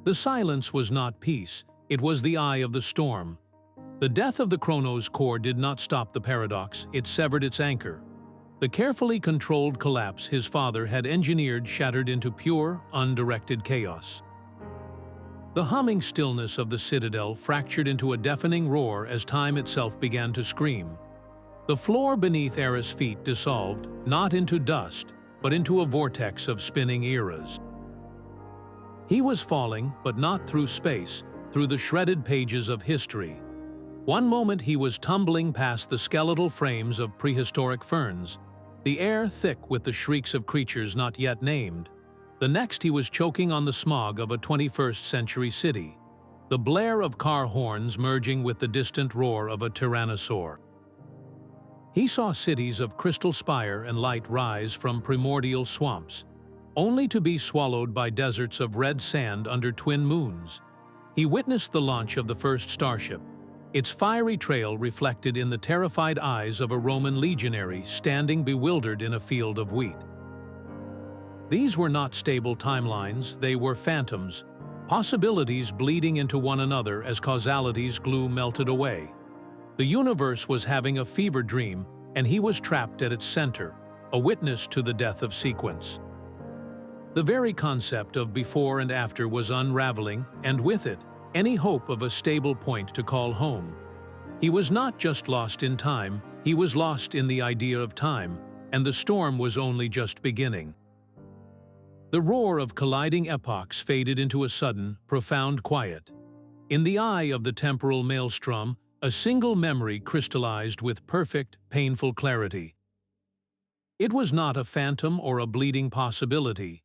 The silence was not peace, it was the eye of the storm. The death of the Chronos Core did not stop the paradox, it severed its anchor. The carefully controlled collapse his father had engineered shattered into pure, undirected chaos. The humming stillness of the Citadel fractured into a deafening roar as time itself began to scream. The floor beneath Aris' feet dissolved, not into dust, but into a vortex of spinning eras. He was falling, but not through space, through the shredded pages of history. One moment he was tumbling past the skeletal frames of prehistoric ferns, the air thick with the shrieks of creatures not yet named. The next he was choking on the smog of a 21st-century city, the blare of car horns merging with the distant roar of a tyrannosaur. He saw cities of crystal spire and light rise from primordial swamps, only to be swallowed by deserts of red sand under twin moons. He witnessed the launch of the first starship, its fiery trail reflected in the terrified eyes of a Roman legionary standing bewildered in a field of wheat. These were not stable timelines, they were phantoms, possibilities bleeding into one another as causality's glue melted away. The universe was having a fever dream, and he was trapped at its center, a witness to the death of sequence. The very concept of before and after was unraveling, and with it, any hope of a stable point to call home. He was not just lost in time, he was lost in the idea of time, and the storm was only just beginning. The roar of colliding epochs faded into a sudden, profound quiet. In the eye of the temporal maelstrom, a single memory crystallized with perfect, painful clarity. It was not a phantom or a bleeding possibility.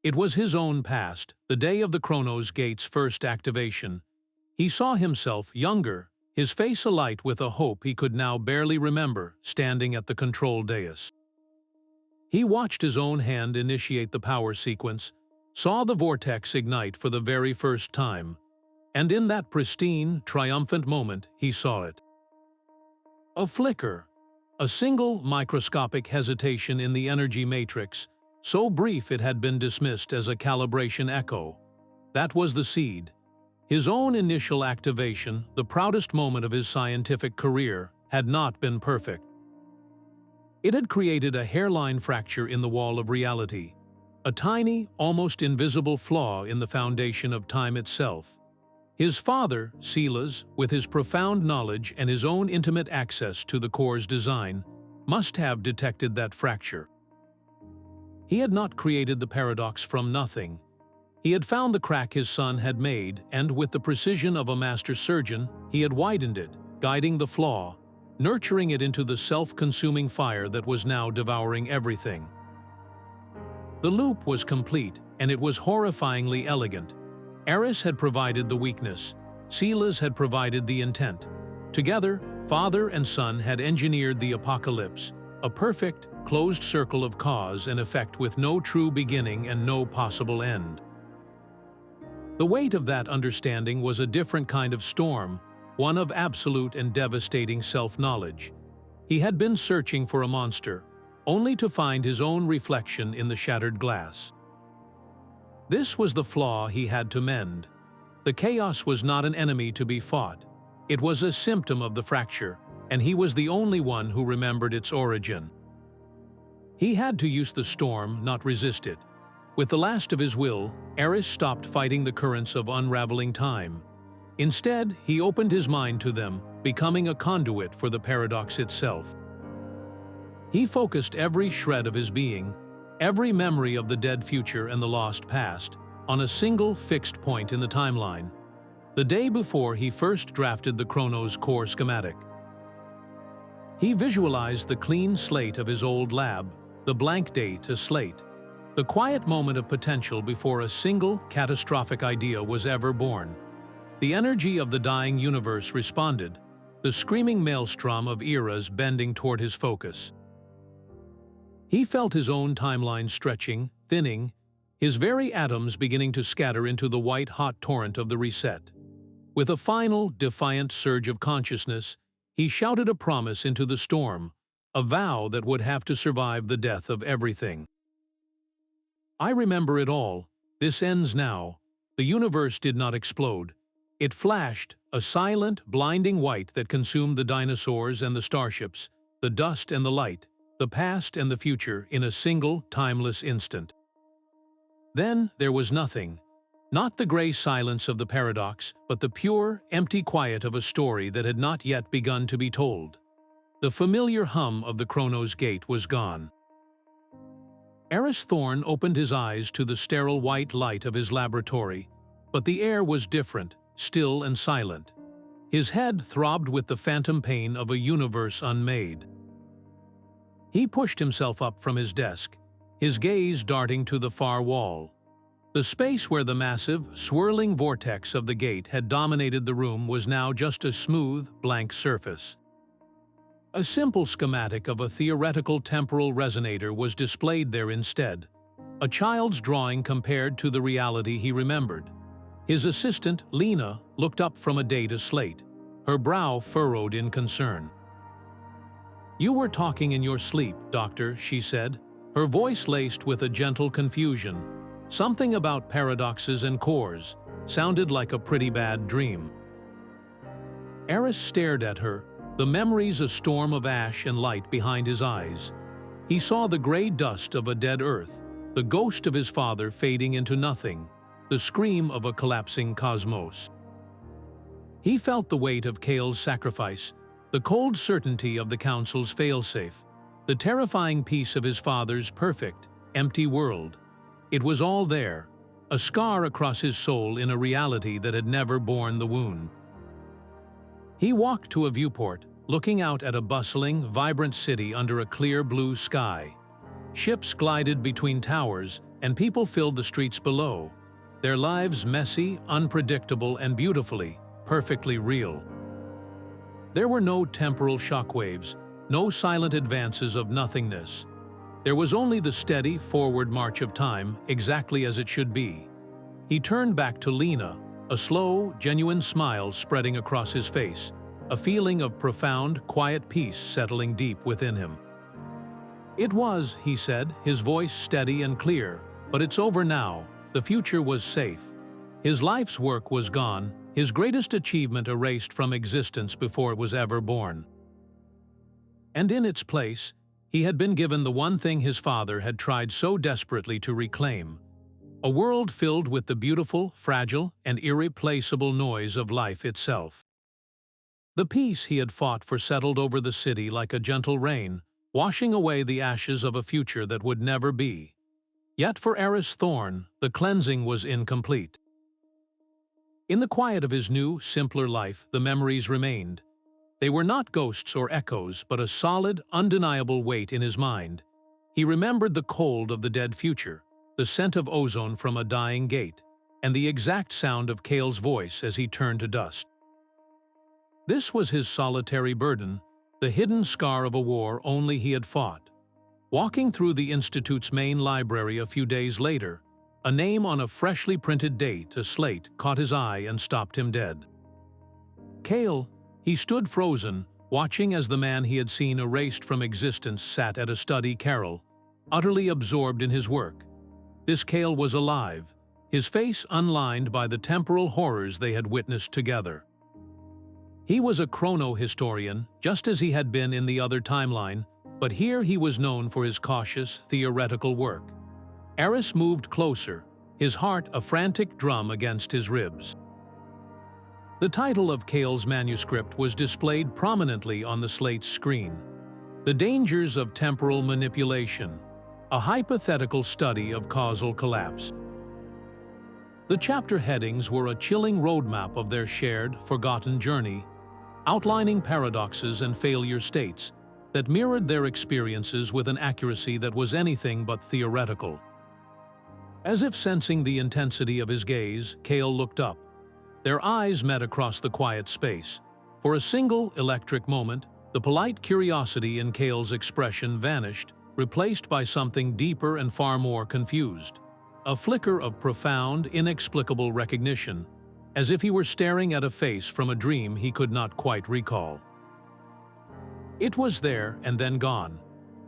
It was his own past, the day of the Chronos Gate's first activation. He saw himself younger, his face alight with a hope he could now barely remember, standing at the control dais. He watched his own hand initiate the power sequence, saw the vortex ignite for the very first time, and in that pristine, triumphant moment, he saw it. A flicker, a single microscopic hesitation in the energy matrix, so brief it had been dismissed as a calibration echo. That was the seed. His own initial activation, the proudest moment of his scientific career, had not been perfect. It had created a hairline fracture in the wall of reality, a tiny, almost invisible flaw in the foundation of time itself. His father, Silas, with his profound knowledge and his own intimate access to the core's design, must have detected that fracture. He had not created the paradox from nothing. He had found the crack his son had made, and with the precision of a master surgeon, he had widened it, guiding the flaw, nurturing it into the self-consuming fire that was now devouring everything. The loop was complete, and it was horrifyingly elegant. Aris had provided the weakness, Silas had provided the intent. Together, father and son had engineered the apocalypse, a perfect, closed circle of cause and effect with no true beginning and no possible end. The weight of that understanding was a different kind of storm, one of absolute and devastating self-knowledge. He had been searching for a monster, only to find his own reflection in the shattered glass. This was the flaw he had to mend. The chaos was not an enemy to be fought. It was a symptom of the fracture, and he was the only one who remembered its origin. He had to use the storm, not resist it. With the last of his will, Aris stopped fighting the currents of unraveling time. Instead, he opened his mind to them, becoming a conduit for the paradox itself. He focused every shred of his being, every memory of the dead future and the lost past, on a single fixed point in the timeline, the day before he first drafted the Chronos Core schematic. He visualized the clean slate of his old lab, the blank date a slate, the quiet moment of potential before a single catastrophic idea was ever born. The energy of the dying universe responded, the screaming maelstrom of eras bending toward his focus. He felt his own timeline stretching, thinning, his very atoms beginning to scatter into the white-hot torrent of the reset. With a final, defiant surge of consciousness, He shouted a promise into the storm, a vow that would have to survive the death of everything. I remember it all. This ends now. The universe did not explode. It flashed, a silent, blinding white that consumed the dinosaurs and the starships, the dust and the light, the past and the future in a single, timeless instant. Then there was nothing. Not the gray silence of the paradox, but the pure, empty quiet of a story that had not yet begun to be told. The familiar hum of the Chronos Gate was gone. Aris Thorne opened his eyes to the sterile white light of his laboratory, but the air was different, still and silent. His head throbbed with the phantom pain of a universe unmade. He pushed himself up from his desk, his gaze darting to the far wall. The space where the massive, swirling vortex of the gate had dominated the room was now just a smooth, blank surface. A simple schematic of a theoretical temporal resonator was displayed there instead, a child's drawing compared to the reality he remembered. His assistant, Lena, looked up from a data slate, her brow furrowed in concern. "You were talking in your sleep, Doctor," she said, her voice laced with a gentle confusion. Something about paradoxes and cores sounded like a pretty bad dream. Aris stared at her, the memories a storm of ash and light behind his eyes. He saw the gray dust of a dead Earth, the ghost of his father fading into nothing, the scream of a collapsing cosmos. He felt the weight of Kale's sacrifice, the cold certainty of the Council's failsafe, the terrifying peace of his father's perfect, empty world. It was all there, a scar across his soul in a reality that had never borne the wound. He walked to a viewport, looking out at a bustling, vibrant city under a clear blue sky. Ships glided between towers, and people filled the streets below, their lives messy, unpredictable, and beautifully, perfectly real. There were no temporal shockwaves, no silent advances of nothingness. There was only the steady, forward march of time, exactly as it should be. He turned back to Lena, a slow, genuine smile spreading across his face, a feeling of profound, quiet peace settling deep within him. "It was," he said, his voice steady and clear, "but it's over now. The future was safe." His life's work was gone, his greatest achievement erased from existence before it was ever born. And in its place, he had been given the one thing his father had tried so desperately to reclaim: a world filled with the beautiful, fragile, and irreplaceable noise of life itself. The peace he had fought for settled over the city like a gentle rain, washing away the ashes of a future that would never be. Yet for Aris Thorne, the cleansing was incomplete. In the quiet of his new, simpler life, the memories remained. They were not ghosts or echoes, but a solid, undeniable weight in his mind. He remembered the cold of the dead future, the scent of ozone from a dying gate, and the exact sound of Kale's voice as he turned to dust. This was his solitary burden, the hidden scar of a war only he had fought. Walking through the Institute's main library a few days later, a name on a freshly printed date, a slate, caught his eye and stopped him dead. Kale. He stood frozen, watching as the man he had seen erased from existence sat at a study carrel, utterly absorbed in his work. This Kale was alive, his face unlined by the temporal horrors they had witnessed together. He was a chrono historian, just as he had been in the other timeline, but here he was known for his cautious, theoretical work. Aris moved closer, his heart a frantic drum against his ribs. The title of Kale's manuscript was displayed prominently on the slate's screen: The Dangers of Temporal Manipulation, a hypothetical study of causal collapse. The chapter headings were a chilling roadmap of their shared, forgotten journey, outlining paradoxes and failure states that mirrored their experiences with an accuracy that was anything but theoretical. As if sensing the intensity of his gaze, Kale looked up. Their eyes met across the quiet space. For a single, electric moment, the polite curiosity in Kale's expression vanished, replaced by something deeper and far more confused. A flicker of profound, inexplicable recognition, as if he were staring at a face from a dream he could not quite recall. It was there and then gone,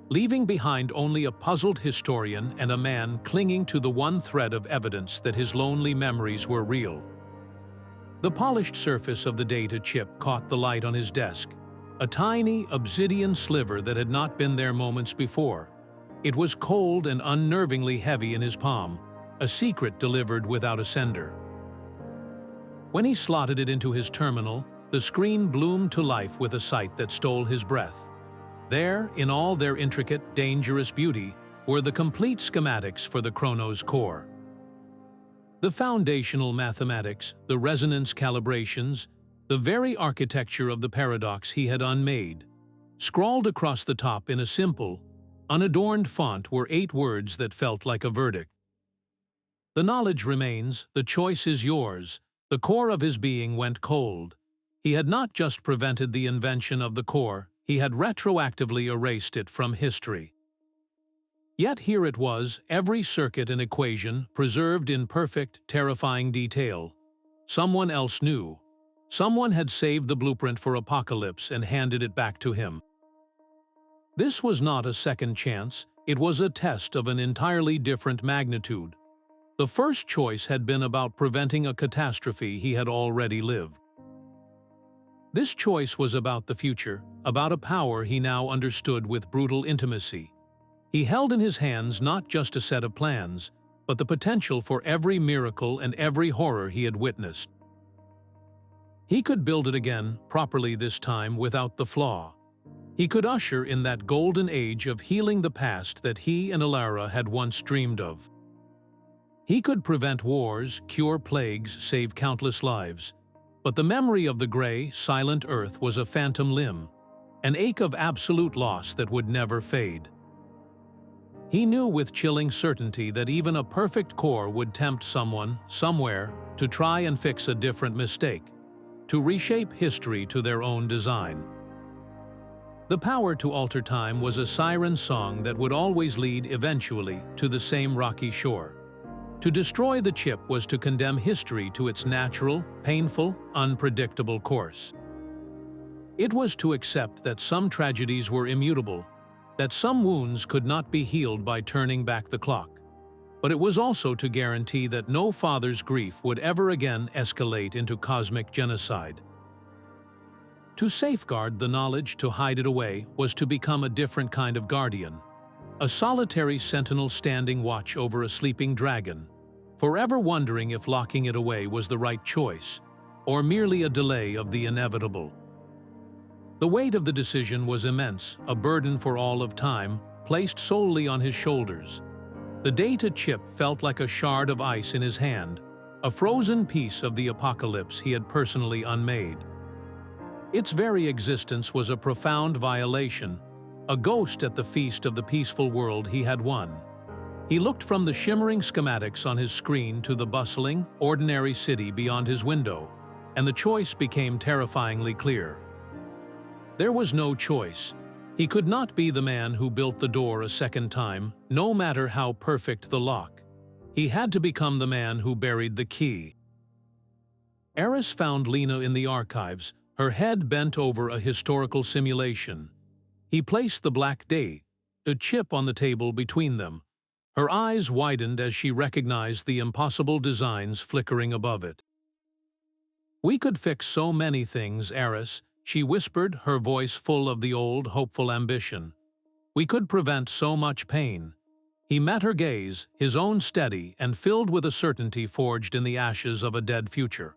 leaving behind only a puzzled historian and a man clinging to the one thread of evidence that his lonely memories were real. The polished surface of the data chip caught the light on his desk, a tiny obsidian sliver that had not been there moments before. It was cold and unnervingly heavy in his palm, a secret delivered without a sender. When he slotted it into his terminal, the screen bloomed to life with a sight that stole his breath. There, in all their intricate, dangerous beauty, were the complete schematics for the Chronos Core. The foundational mathematics, the resonance calibrations, the very architecture of the paradox he had unmade. Scrawled across the top in a simple, unadorned font were 8 words that felt like a verdict. The knowledge remains, the choice is yours. The core of his being went cold. He had not just prevented the invention of the core, he had retroactively erased it from history. Yet here it was, every circuit and equation preserved in perfect, terrifying detail. Someone else knew. Someone had saved the blueprint for Apocalypse and handed it back to him. This was not a second chance, it was a test of an entirely different magnitude. The first choice had been about preventing a catastrophe he had already lived. This choice was about the future, about a power he now understood with brutal intimacy. He held in his hands not just a set of plans, but the potential for every miracle and every horror he had witnessed. He could build it again, properly this time, without the flaw. He could usher in that golden age of healing the past that he and Alara had once dreamed of. He could prevent wars, cure plagues, save countless lives. But the memory of the gray, silent earth was a phantom limb, an ache of absolute loss that would never fade. He knew with chilling certainty that even a perfect core would tempt someone, somewhere, to try and fix a different mistake, to reshape history to their own design. The power to alter time was a siren song that would always lead, eventually, to the same rocky shore. To destroy the chip was to condemn history to its natural, painful, unpredictable course. It was to accept that some tragedies were immutable, that some wounds could not be healed by turning back the clock. But it was also to guarantee that no father's grief would ever again escalate into cosmic genocide. To safeguard the knowledge, to hide it away, was to become a different kind of guardian, a solitary sentinel standing watch over a sleeping dragon, forever wondering if locking it away was the right choice, or merely a delay of the inevitable. The weight of the decision was immense, a burden for all of time, placed solely on his shoulders. The data chip felt like a shard of ice in his hand, a frozen piece of the apocalypse he had personally unmade. Its very existence was a profound violation, a ghost at the feast of the peaceful world he had won. He looked from the shimmering schematics on his screen to the bustling, ordinary city beyond his window, and the choice became terrifyingly clear. There was no choice. He could not be the man who built the door a second time, no matter how perfect the lock. He had to become the man who buried the key. Aris found Lena in the archives, her head bent over a historical simulation. He placed the black date, a chip on the table between them. Her eyes widened as she recognized the impossible designs flickering above it. "We could fix so many things, Aris," she whispered, her voice full of the old, hopeful ambition. "We could prevent so much pain." He met her gaze, his own steady and filled with a certainty forged in the ashes of a dead future.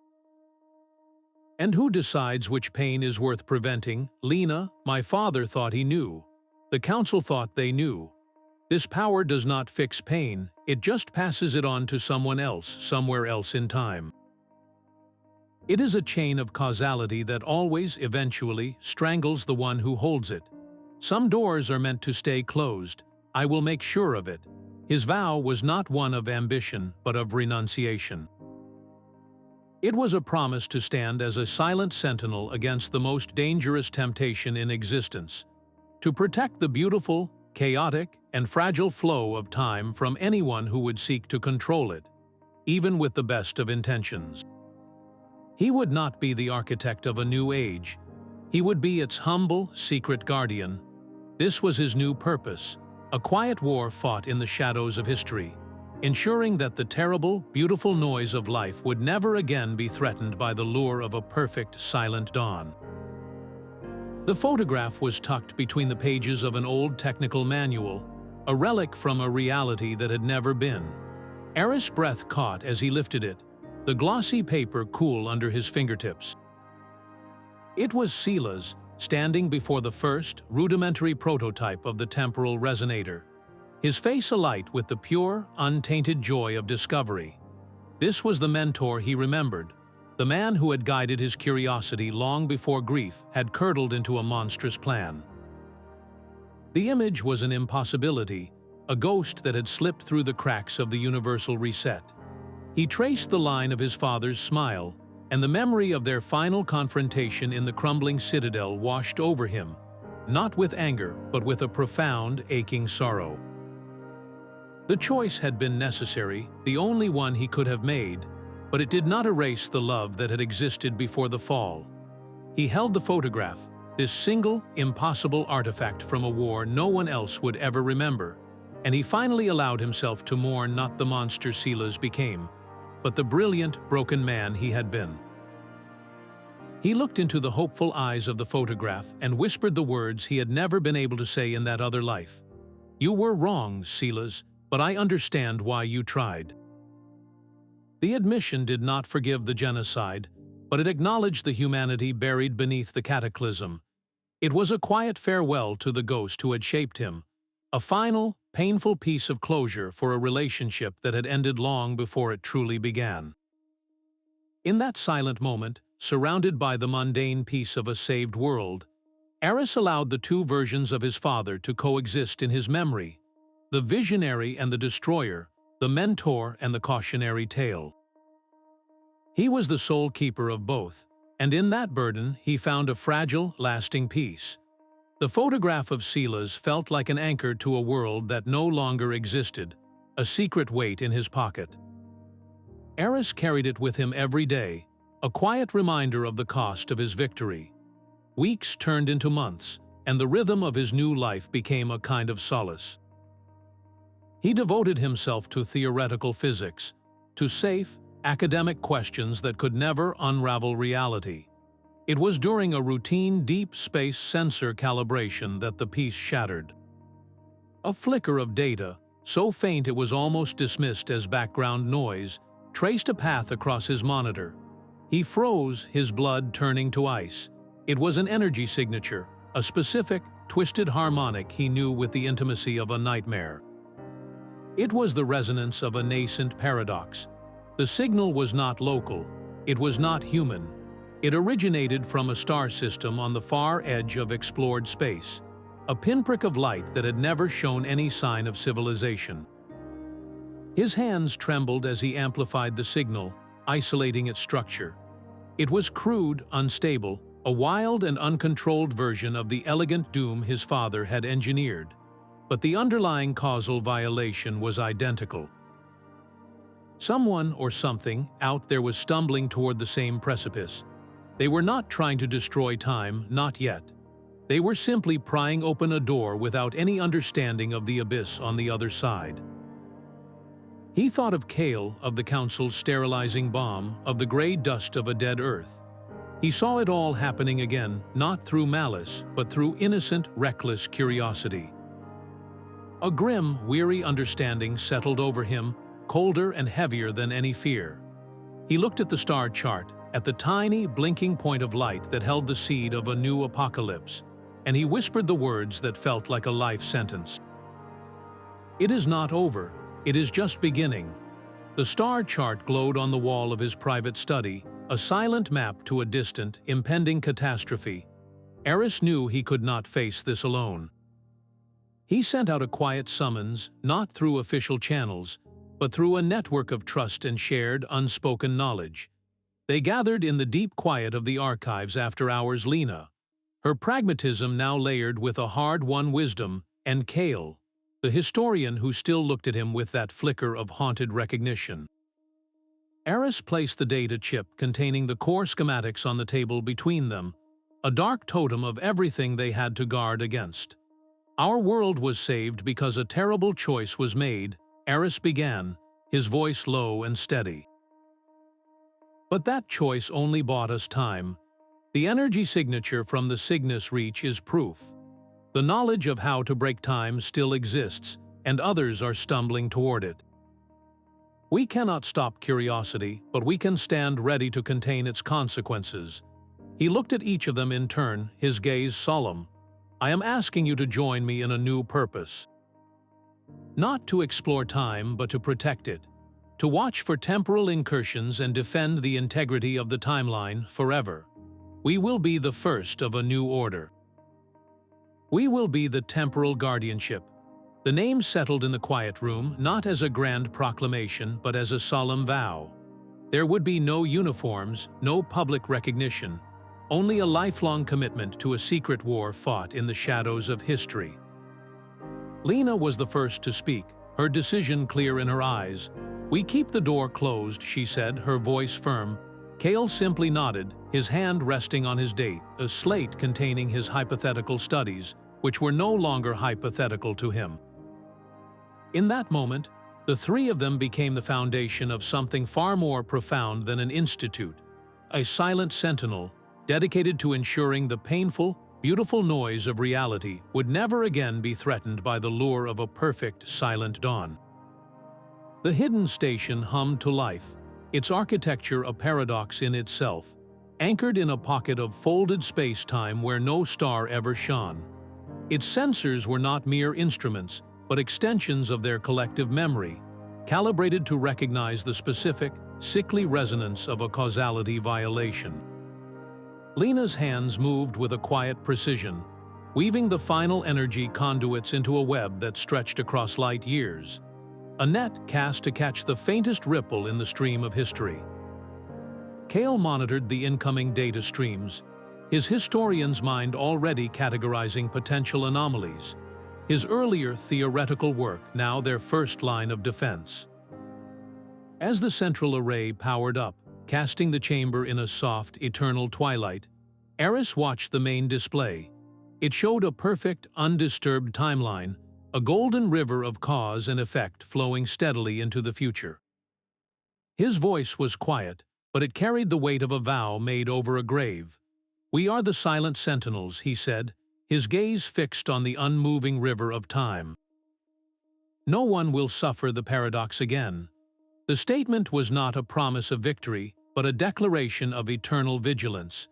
"And who decides which pain is worth preventing? Lena, my father thought he knew. The council thought they knew. This power does not fix pain, it just passes it on to someone else, somewhere else in time. It is a chain of causality that always, eventually, strangles the one who holds it. Some doors are meant to stay closed. I will make sure of it." His vow was not one of ambition, but of renunciation. It was a promise to stand as a silent sentinel against the most dangerous temptation in existence, to protect the beautiful, chaotic, and fragile flow of time from anyone who would seek to control it, even with the best of intentions. He would not be the architect of a new age. He would be its humble, secret guardian. This was his new purpose, a quiet war fought in the shadows of history, ensuring that the terrible, beautiful noise of life would never again be threatened by the lure of a perfect, silent dawn. The photograph was tucked between the pages of an old technical manual, a relic from a reality that had never been. Aris' breath caught as he lifted it, the glossy paper cool under his fingertips. It was Silas, standing before the first, rudimentary prototype of the temporal resonator, his face alight with the pure, untainted joy of discovery. This was the mentor he remembered, the man who had guided his curiosity long before grief had curdled into a monstrous plan. The image was an impossibility, a ghost that had slipped through the cracks of the universal reset. He traced the line of his father's smile, and the memory of their final confrontation in the crumbling Citadel washed over him, not with anger, but with a profound, aching sorrow. The choice had been necessary, the only one he could have made, but it did not erase the love that had existed before the fall. He held the photograph, this single, impossible artifact from a war no one else would ever remember, and he finally allowed himself to mourn not the monster Silas became, but the brilliant, broken man he had been. He looked into the hopeful eyes of the photograph and whispered the words he had never been able to say in that other life. "You were wrong, Silas, but I understand why you tried." The admission did not forgive the genocide, but it acknowledged the humanity buried beneath the cataclysm. It was a quiet farewell to the ghost who had shaped him, a final, painful piece of closure for a relationship that had ended long before it truly began. In that silent moment, surrounded by the mundane peace of a saved world, Aris allowed the two versions of his father to coexist in his memory, the visionary and the destroyer, the mentor and the cautionary tale. He was the sole keeper of both, and in that burden he found a fragile, lasting peace. The photograph of Silas felt like an anchor to a world that no longer existed, a secret weight in his pocket. Aris carried it with him every day, a quiet reminder of the cost of his victory. Weeks turned into months, and the rhythm of his new life became a kind of solace. He devoted himself to theoretical physics, to safe, academic questions that could never unravel reality. It was during a routine deep space sensor calibration that the piece shattered. A flicker of data, so faint it was almost dismissed as background noise, traced a path across his monitor. He froze, his blood turning to ice. It was an energy signature, a specific, twisted harmonic he knew with the intimacy of a nightmare. It was the resonance of a nascent paradox. The signal was not local. It was not human. It originated from a star system on the far edge of explored space, a pinprick of light that had never shown any sign of civilization. His hands trembled as he amplified the signal, isolating its structure. It was crude, unstable, a wild and uncontrolled version of the elegant doom his father had engineered. But the underlying causal violation was identical. Someone or something out there was stumbling toward the same precipice. They were not trying to destroy time, not yet. They were simply prying open a door without any understanding of the abyss on the other side. He thought of Kale, of the Council's sterilizing bomb, of the gray dust of a dead Earth. He saw it all happening again, not through malice, but through innocent, reckless curiosity. A grim, weary understanding settled over him, colder and heavier than any fear. He looked at the star chart, at the tiny, blinking point of light that held the seed of a new apocalypse, and he whispered the words that felt like a life sentence. "It is not over. It is just beginning." The star chart glowed on the wall of his private study, a silent map to a distant, impending catastrophe. Aris knew he could not face this alone. He sent out a quiet summons, not through official channels, but through a network of trust and shared, unspoken knowledge. They gathered in the deep quiet of the archives after hours. Lena, her pragmatism now layered with a hard-won wisdom, and Kale, the historian who still looked at him with that flicker of haunted recognition. Aris placed the data chip containing the core schematics on the table between them, a dark totem of everything they had to guard against. Our world was saved because a terrible choice was made, Aris began, his voice low and steady. But that choice only bought us time. The energy signature from the Cygnus Reach is proof. The knowledge of how to break time still exists, and others are stumbling toward it. We cannot stop curiosity, but we can stand ready to contain its consequences. He looked at each of them in turn, his gaze solemn. I am asking you to join me in a new purpose. Not to explore time, but to protect it. To watch for temporal incursions and defend the integrity of the timeline forever. We will be the first of a new order. We will be the temporal guardianship. The name settled in the quiet room, not as a grand proclamation, but as a solemn vow. There would be no uniforms, no public recognition, only a lifelong commitment to a secret war fought in the shadows of history. Lena was the first to speak, her decision clear in her eyes. We keep the door closed, she said, her voice firm. Cale simply nodded, his hand resting on his date, a slate containing his hypothetical studies, which were no longer hypothetical to him. In that moment, the three of them became the foundation of something far more profound than an institute, a silent sentinel dedicated to ensuring the painful, beautiful noise of reality would never again be threatened by the lure of a perfect, silent dawn. The hidden station hummed to life, its architecture a paradox in itself, anchored in a pocket of folded space-time where no star ever shone. Its sensors were not mere instruments, but extensions of their collective memory, calibrated to recognize the specific, sickly resonance of a causality violation. Lena's hands moved with a quiet precision, weaving the final energy conduits into a web that stretched across light years, a net cast to catch the faintest ripple in the stream of history. Cale monitored the incoming data streams, his historian's mind already categorizing potential anomalies, his earlier theoretical work now their first line of defense. As the central array powered up, casting the chamber in a soft, eternal twilight, Aris watched the main display. It showed a perfect, undisturbed timeline, a golden river of cause and effect flowing steadily into the future. His voice was quiet, but it carried the weight of a vow made over a grave. We are the silent sentinels, he said, his gaze fixed on the unmoving river of time. No one will suffer the paradox again. The statement was not a promise of victory, but a declaration of eternal vigilance.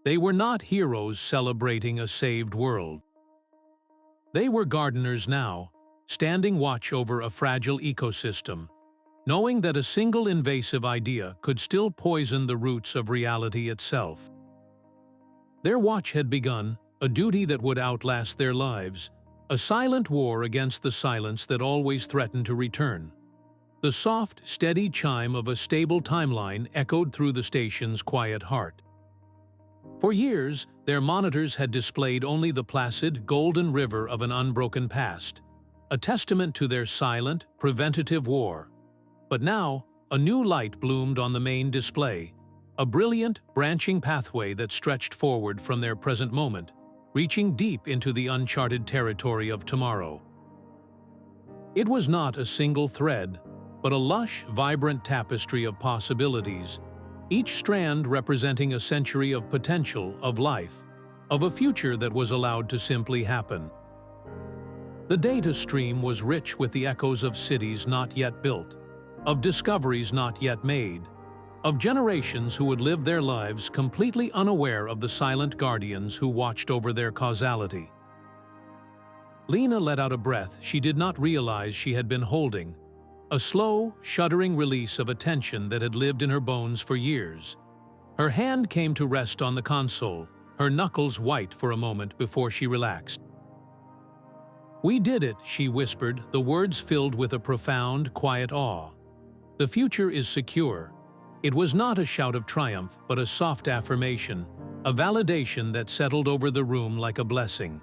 They were not heroes celebrating a saved world. They were gardeners now, standing watch over a fragile ecosystem, knowing that a single invasive idea could still poison the roots of reality itself. Their watch had begun, a duty that would outlast their lives, a silent war against the silence that always threatened to return. The soft, steady chime of a stable timeline echoed through the station's quiet heart. For years, their monitors had displayed only the placid, golden river of an unbroken past, a testament to their silent, preventative war. But now, a new light bloomed on the main display, a brilliant, branching pathway that stretched forward from their present moment, reaching deep into the uncharted territory of tomorrow. It was not a single thread, but a lush, vibrant tapestry of possibilities, each strand representing a century of potential, of life, of a future that was allowed to simply happen. The data stream was rich with the echoes of cities not yet built, of discoveries not yet made, of generations who would live their lives completely unaware of the silent guardians who watched over their causality. Lena let out a breath she did not realize she had been holding, a slow, shuddering release of a tension that had lived in her bones for years. Her hand came to rest on the console, her knuckles white for a moment before she relaxed. "We did it," she whispered, the words filled with a profound, quiet awe. "The future is secure." It was not a shout of triumph, but a soft affirmation, a validation that settled over the room like a blessing.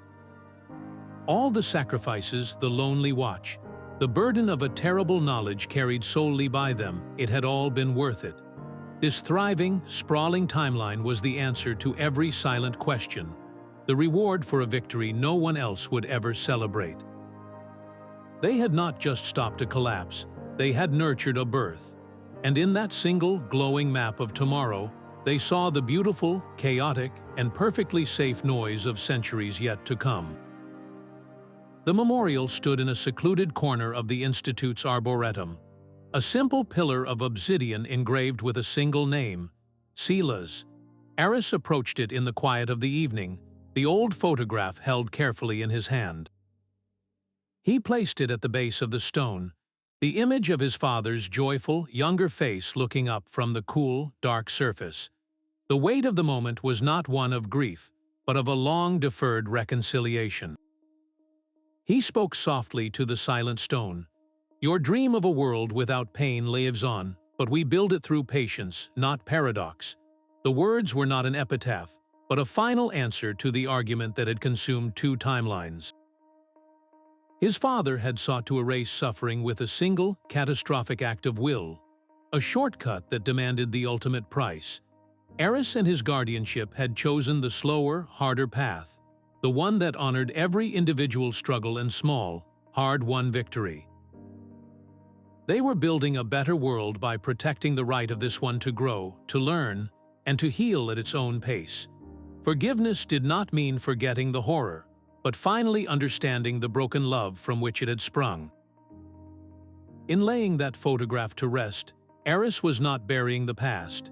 All the sacrifices, the lonely watch, the burden of a terrible knowledge carried solely by them, it had all been worth it. This thriving, sprawling timeline was the answer to every silent question, the reward for a victory no one else would ever celebrate. They had not just stopped a collapse, they had nurtured a birth. And in that single, glowing map of tomorrow, they saw the beautiful, chaotic, and perfectly safe noise of centuries yet to come. The memorial stood in a secluded corner of the Institute's arboretum, a simple pillar of obsidian engraved with a single name, Silas. Aris approached it in the quiet of the evening, the old photograph held carefully in his hand. He placed it at the base of the stone, the image of his father's joyful, younger face looking up from the cool, dark surface. The weight of the moment was not one of grief, but of a long-deferred reconciliation. He spoke softly to the silent stone. "Your dream of a world without pain lives on, but we build it through patience, not paradox." The words were not an epitaph, but a final answer to the argument that had consumed two timelines. His father had sought to erase suffering with a single, catastrophic act of will, a shortcut that demanded the ultimate price. Aris and his guardianship had chosen the slower, harder path, the one that honored every individual struggle and small, hard-won victory. They were building a better world by protecting the right of this one to grow, to learn, and to heal at its own pace. Forgiveness did not mean forgetting the horror, but finally understanding the broken love from which it had sprung. In laying that photograph to rest, Aris was not burying the past.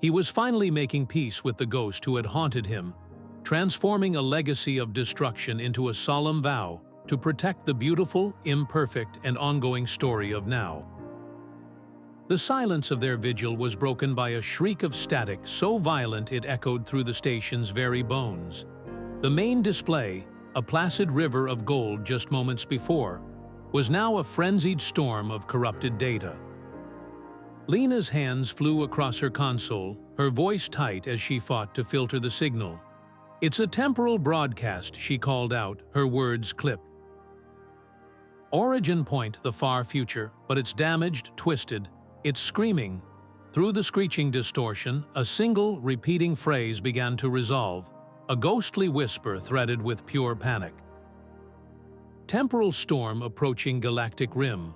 He was finally making peace with the ghost who had haunted him, transforming a legacy of destruction into a solemn vow to protect the beautiful, imperfect, and ongoing story of now. The silence of their vigil was broken by a shriek of static so violent it echoed through the station's very bones. The main display, a placid river of gold just moments before, was now a frenzied storm of corrupted data. Lena's hands flew across her console, her voice tight as she fought to filter the signal. "It's a temporal broadcast," she called out, her words clipped. "Origin point the far future, but it's damaged, twisted, it's screaming." Through the screeching distortion, a single, repeating phrase began to resolve, a ghostly whisper threaded with pure panic. "Temporal storm approaching galactic rim."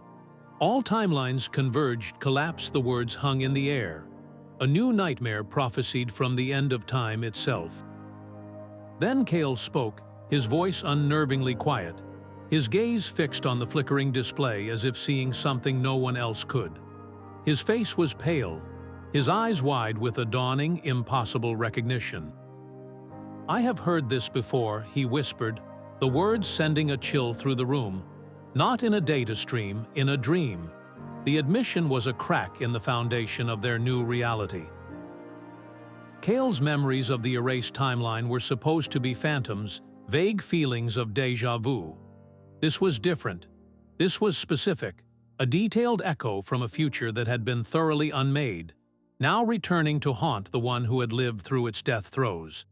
All timelines converged, collapsed, the words hung in the air. A new nightmare prophesied from the end of time itself. Then Kale spoke, his voice unnervingly quiet, his gaze fixed on the flickering display as if seeing something no one else could. His face was pale, his eyes wide with a dawning, impossible recognition. "I have heard this before," he whispered, the words sending a chill through the room. Not in a data stream, in a dream. The admission was a crack in the foundation of their new reality. Kale's memories of the erased timeline were supposed to be phantoms, vague feelings of déjà vu. This was different. This was specific, a detailed echo from a future that had been thoroughly unmade, now returning to haunt the one who had lived through its death throes.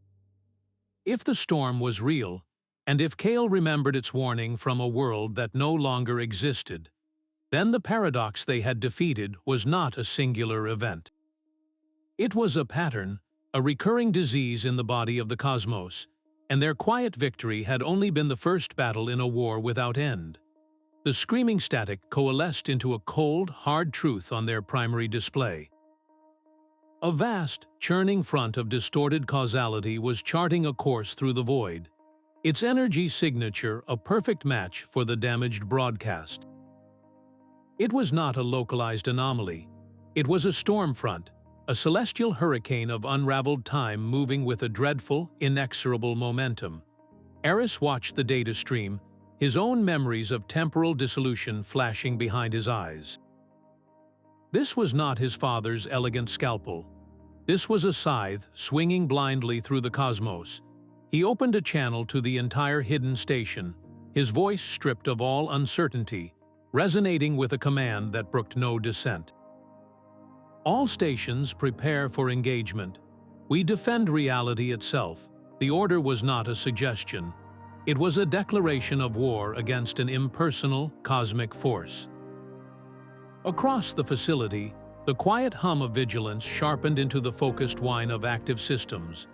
If the storm was real, and if Kale remembered its warning from a world that no longer existed, then the paradox they had defeated was not a singular event. It was a pattern, a recurring disease in the body of the cosmos, and their quiet victory had only been the first battle in a war without end. The screaming static coalesced into a cold, hard truth on their primary display. A vast, churning front of distorted causality was charting a course through the void, its energy signature a perfect match for the damaged broadcast. It was not a localized anomaly. It was a storm front, a celestial hurricane of unraveled time moving with a dreadful, inexorable momentum. Aris watched the data stream, his own memories of temporal dissolution flashing behind his eyes. This was not his father's elegant scalpel. This was a scythe swinging blindly through the cosmos. He opened a channel to the entire hidden station, his voice stripped of all uncertainty, resonating with a command that brooked no dissent. "All stations prepare for engagement. We defend reality itself." The order was not a suggestion. It was a declaration of war against an impersonal, cosmic force. Across the facility, The quiet hum of vigilance sharpened into the focused whine of active systems.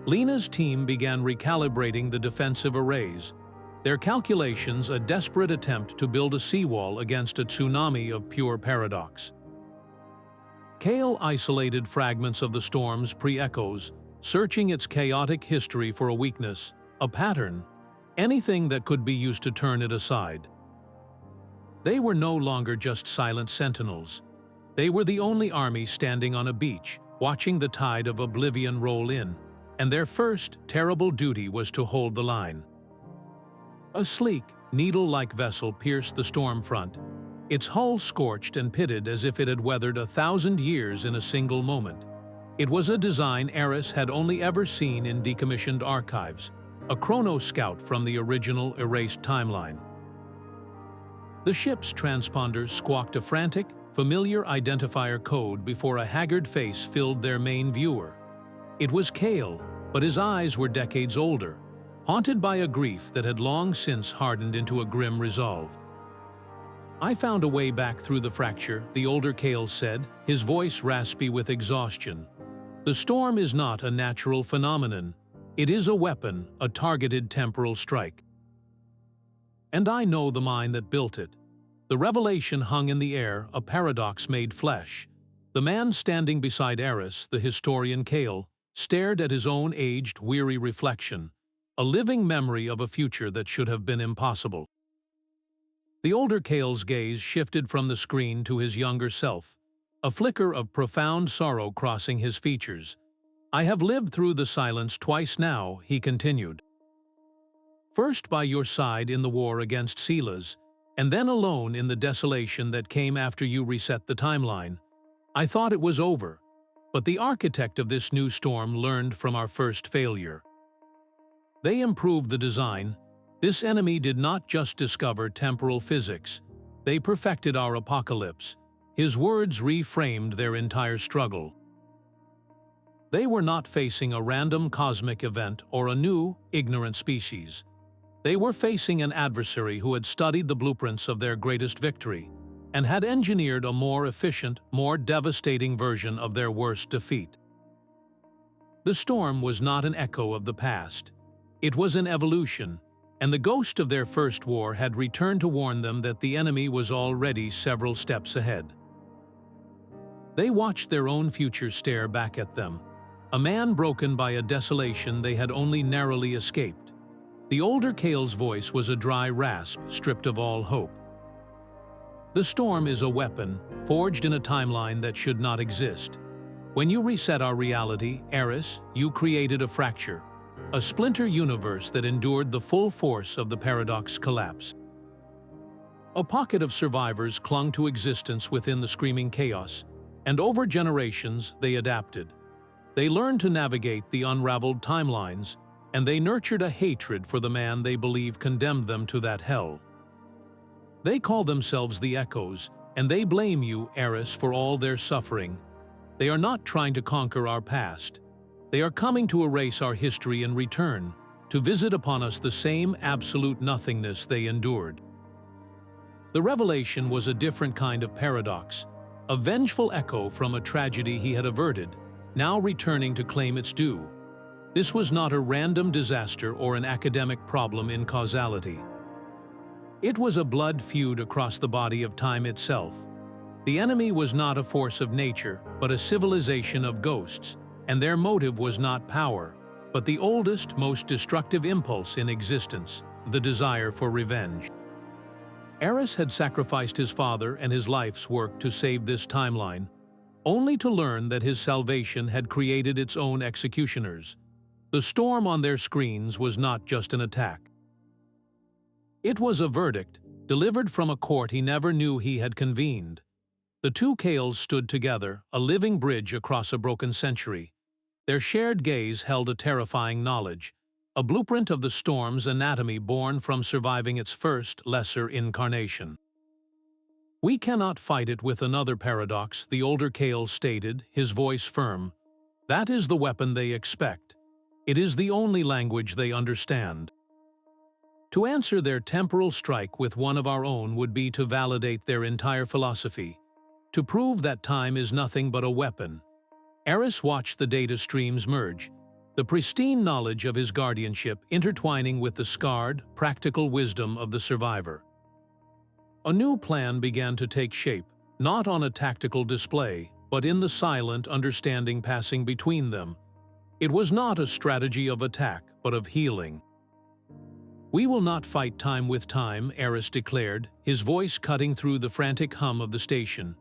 Lena's team began recalibrating the defensive arrays, their calculations a desperate attempt to build a seawall against a tsunami of pure paradox. Kale isolated fragments of the storm's pre-echoes, searching its chaotic history for a weakness, a pattern, anything that could be used to turn it aside. They were no longer just silent sentinels. They were the only army standing on a beach, watching the tide of oblivion roll in, and their first, terrible duty was to hold the line. A sleek, needle-like vessel pierced the storm front, its hull scorched and pitted as if it had weathered 1,000 years in a single moment. It was a design Aris had only ever seen in decommissioned archives, a Chronos scout from the original erased timeline. The ship's transponders squawked a frantic, familiar identifier code before a haggard face filled their main viewer. It was Kale, but his eyes were decades older, haunted by a grief that had long since hardened into a grim resolve. "I found a way back through the fracture," the older Kale said, his voice raspy with exhaustion. "The storm is not a natural phenomenon. It is a weapon, a targeted temporal strike. And I know the mind that built it." The revelation hung in the air, a paradox made flesh. The man standing beside Aris, the historian Kale, stared at his own aged, weary reflection, a living memory of a future that should have been impossible. The older Kale's gaze shifted from the screen to his younger self, a flicker of profound sorrow crossing his features. "I have lived through the silence twice now," he continued. "First by your side in the war against Silas, and then alone in the desolation that came after you reset the timeline. I thought it was over, but the architect of this new storm learned from our first failure. They improved the design. This enemy did not just discover temporal physics, they perfected our apocalypse." His words reframed their entire struggle. They were not facing a random cosmic event or a new, ignorant species. They were facing an adversary who had studied the blueprints of their greatest victory and had engineered a more efficient, more devastating version of their worst defeat. The storm was not an echo of the past. It was an evolution, and the ghost of their first war had returned to warn them that the enemy was already several steps ahead. They watched their own future stare back at them, a man broken by a desolation they had only narrowly escaped. The older Kale's voice was a dry rasp, stripped of all hope. "The storm is a weapon, forged in a timeline that should not exist. When you reset our reality, Aris, you created a fracture, a splinter universe that endured the full force of the paradox collapse. A pocket of survivors clung to existence within the screaming chaos, and over generations they adapted. They learned to navigate the unraveled timelines, and they nurtured a hatred for the man they believed condemned them to that hell. They call themselves the Echoes, and they blame you, Aris, for all their suffering. They are not trying to conquer our past. They are coming to erase our history in return, to visit upon us the same absolute nothingness they endured." The revelation was a different kind of paradox, a vengeful echo from a tragedy he had averted, now returning to claim its due. This was not a random disaster or an academic problem in causality. It was a blood feud across the body of time itself. The enemy was not a force of nature, but a civilization of ghosts, and their motive was not power, but the oldest, most destructive impulse in existence, the desire for revenge. Aris had sacrificed his father and his life's work to save this timeline, only to learn that his salvation had created its own executioners. The storm on their screens was not just an attack. It was a verdict, delivered from a court he never knew he had convened. The two Kales stood together, a living bridge across a broken century. Their shared gaze held a terrifying knowledge, a blueprint of the storm's anatomy born from surviving its first, lesser incarnation. "We cannot fight it with another paradox," the older Kale stated, his voice firm. "That is the weapon they expect. It is the only language they understand. To answer their temporal strike with one of our own would be to validate their entire philosophy, to prove that time is nothing but a weapon. Aris watched the data streams merge, the pristine knowledge of his guardianship intertwining with the scarred, practical wisdom of the survivor. A new plan began to take shape, not on a tactical display, but in the silent understanding passing between them. It was not a strategy of attack, but of healing. "We will not fight time with time," Aris declared, his voice cutting through the frantic hum of the station.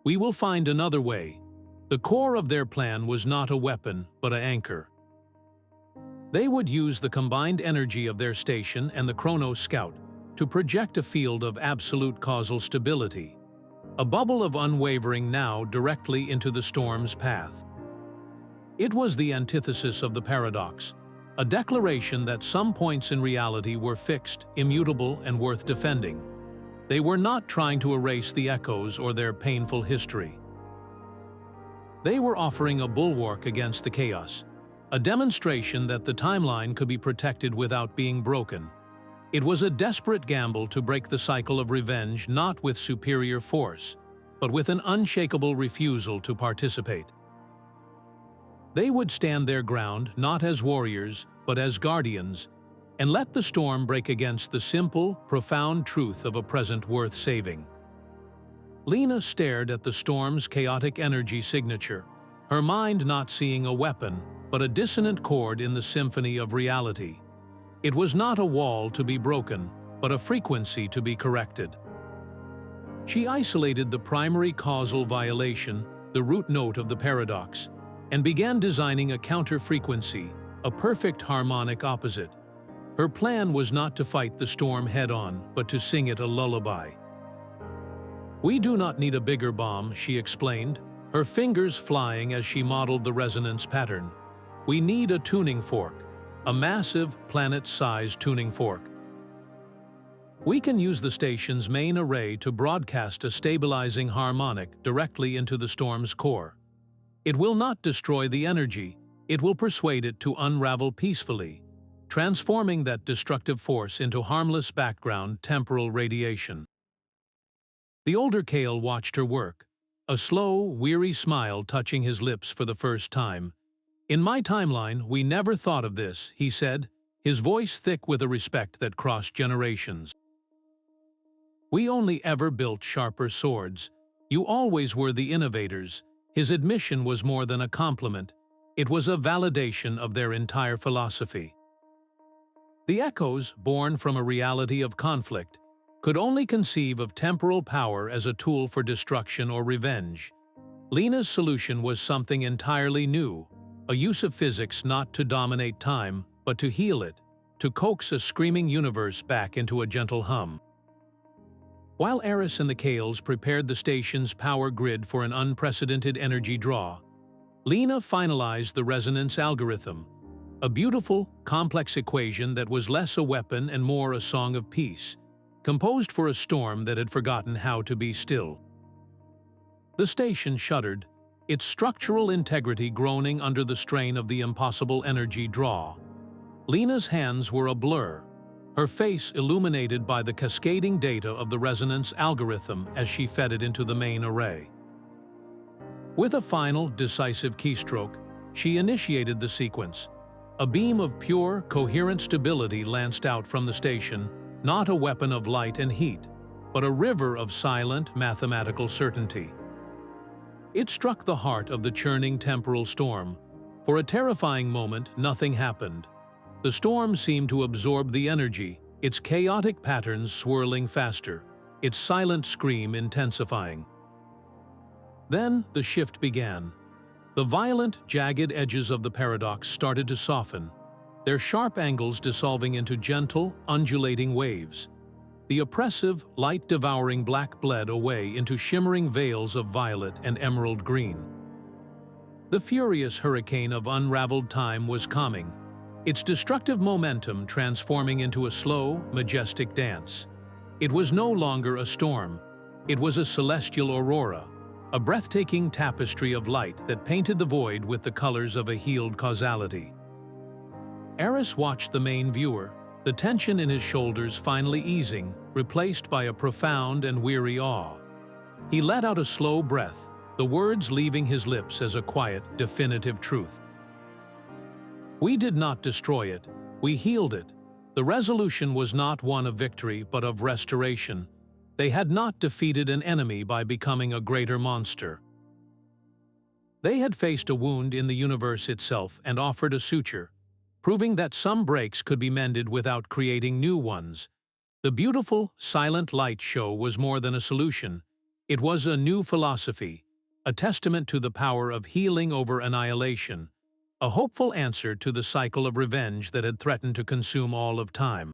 "We will find another way." The core of their plan was not a weapon, but an anchor. They would use the combined energy of their station and the Chronos Scout to project a field of absolute causal stability, a bubble of unwavering now directly into the storm's path. It was the antithesis of the paradox, a declaration that some points in reality were fixed, immutable, and worth defending. They were not trying to erase the echoes or their painful history. They were offering a bulwark against the chaos, a demonstration that the timeline could be protected without being broken. It was a desperate gamble to break the cycle of revenge not with superior force, but with an unshakable refusal to participate. They would stand their ground not as warriors, but as guardians, and let the storm break against the simple, profound truth of a present worth saving. Lena stared at the storm's chaotic energy signature, her mind not seeing a weapon, but a dissonant chord in the symphony of reality. It was not a wall to be broken, but a frequency to be corrected. She isolated the primary causal violation, the root note of the paradox, and began designing a counter-frequency, a perfect harmonic opposite. Her plan was not to fight the storm head-on, but to sing it a lullaby. "We do not need a bigger bomb," she explained, her fingers flying as she modeled the resonance pattern. "We need a tuning fork, a massive, planet-sized tuning fork. We can use the station's main array to broadcast a stabilizing harmonic directly into the storm's core. It will not destroy the energy, it will persuade it to unravel peacefully, transforming that destructive force into harmless background temporal radiation." The older Kale watched her work, a slow, weary smile touching his lips for the first time. "In my timeline, we never thought of this," he said, his voice thick with a respect that crossed generations. "We only ever built sharper swords. You always were the innovators." His admission was more than a compliment. It was a validation of their entire philosophy. The echoes, born from a reality of conflict, could only conceive of temporal power as a tool for destruction or revenge. Lena's solution was something entirely new, a use of physics not to dominate time, but to heal it, to coax a screaming universe back into a gentle hum. While Aris and the Kales prepared the station's power grid for an unprecedented energy draw, Lena finalized the resonance algorithm, a beautiful, complex equation that was less a weapon and more a song of peace, composed for a storm that had forgotten how to be still. The station shuddered, its structural integrity groaning under the strain of the impossible energy draw. Lena's hands were a blur, her face illuminated by the cascading data of the resonance algorithm as she fed it into the main array. With a final, decisive keystroke, she initiated the sequence. A beam of pure, coherent stability lanced out from the station, not a weapon of light and heat, but a river of silent, mathematical certainty. It struck the heart of the churning temporal storm. For a terrifying moment, nothing happened. The storm seemed to absorb the energy, its chaotic patterns swirling faster, its silent scream intensifying. Then the shift began. The violent, jagged edges of the paradox started to soften, their sharp angles dissolving into gentle, undulating waves. The oppressive, light-devouring black bled away into shimmering veils of violet and emerald green. The furious hurricane of unraveled time was calming, its destructive momentum transforming into a slow, majestic dance. It was no longer a storm. It was a celestial aurora, a breathtaking tapestry of light that painted the void with the colors of a healed causality. Aris watched the main viewer, the tension in his shoulders finally easing, replaced by a profound and weary awe. He let out a slow breath, the words leaving his lips as a quiet, definitive truth. We did not destroy it, we healed it. The resolution was not one of victory but of restoration. They had not defeated an enemy by becoming a greater monster. They had faced a wound in the universe itself and offered a suture, proving that some breaks could be mended without creating new ones. The beautiful, silent light show was more than a solution. It was a new philosophy, a testament to the power of healing over annihilation, a hopeful answer to the cycle of revenge that had threatened to consume all of time.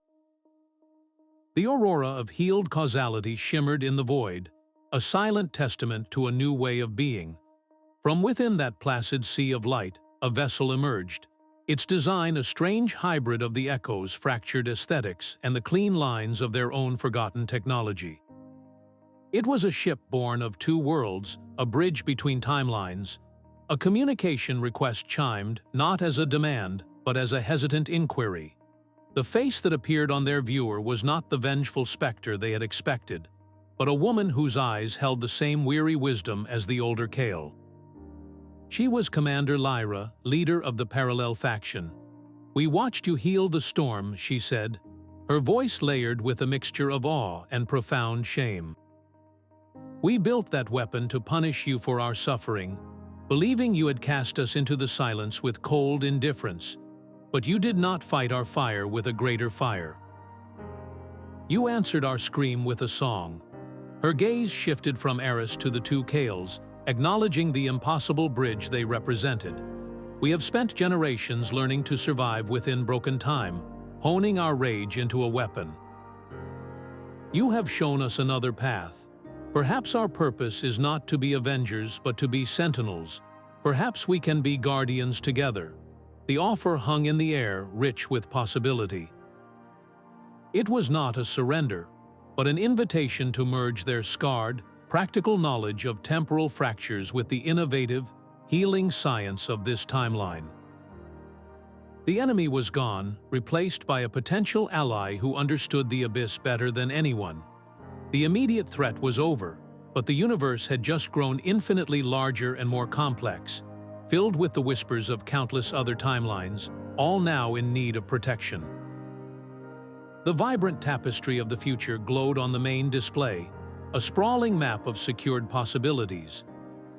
The aurora of healed causality shimmered in the void, a silent testament to a new way of being. From within that placid sea of light, a vessel emerged, its design a strange hybrid of the echoes, fractured aesthetics, and the clean lines of their own forgotten technology. It was a ship born of two worlds, a bridge between timelines. A communication request chimed, not as a demand, but as a hesitant inquiry. The face that appeared on their viewer was not the vengeful specter they had expected, but a woman whose eyes held the same weary wisdom as the older Kale. She was Commander Lyra, leader of the Parallel faction. "We watched you heal the storm," she said, her voice layered with a mixture of awe and profound shame. "We built that weapon to punish you for our suffering, believing you had cast us into the silence with cold indifference, but you did not fight our fire with a greater fire. You answered our scream with a song." Her gaze shifted from Aris to the two Kales, acknowledging the impossible bridge they represented. "We have spent generations learning to survive within broken time, honing our rage into a weapon. You have shown us another path. Perhaps our purpose is not to be avengers but to be sentinels. Perhaps we can be guardians together." The offer hung in the air, rich with possibility. It was not a surrender, but an invitation to merge their scarred, practical knowledge of temporal fractures with the innovative, healing science of this timeline. The enemy was gone, replaced by a potential ally who understood the abyss better than anyone. The immediate threat was over, but the universe had just grown infinitely larger and more complex, filled with the whispers of countless other timelines, all now in need of protection. The vibrant tapestry of the future glowed on the main display, a sprawling map of secured possibilities.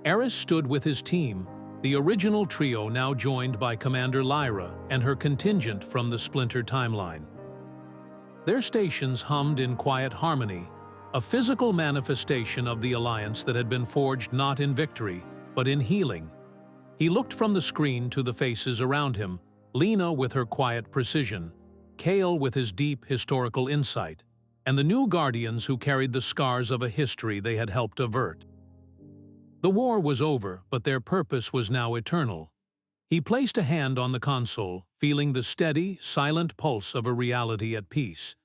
Aris stood with his team, the original trio now joined by Commander Lyra and her contingent from the Splinter timeline. Their stations hummed in quiet harmony, a physical manifestation of the alliance that had been forged not in victory, but in healing. He looked from the screen to the faces around him, Lena with her quiet precision, Kale with his deep historical insight, and the new guardians who carried the scars of a history they had helped avert. The war was over, but their purpose was now eternal. He placed a hand on the console, feeling the steady, silent pulse of a reality at peace.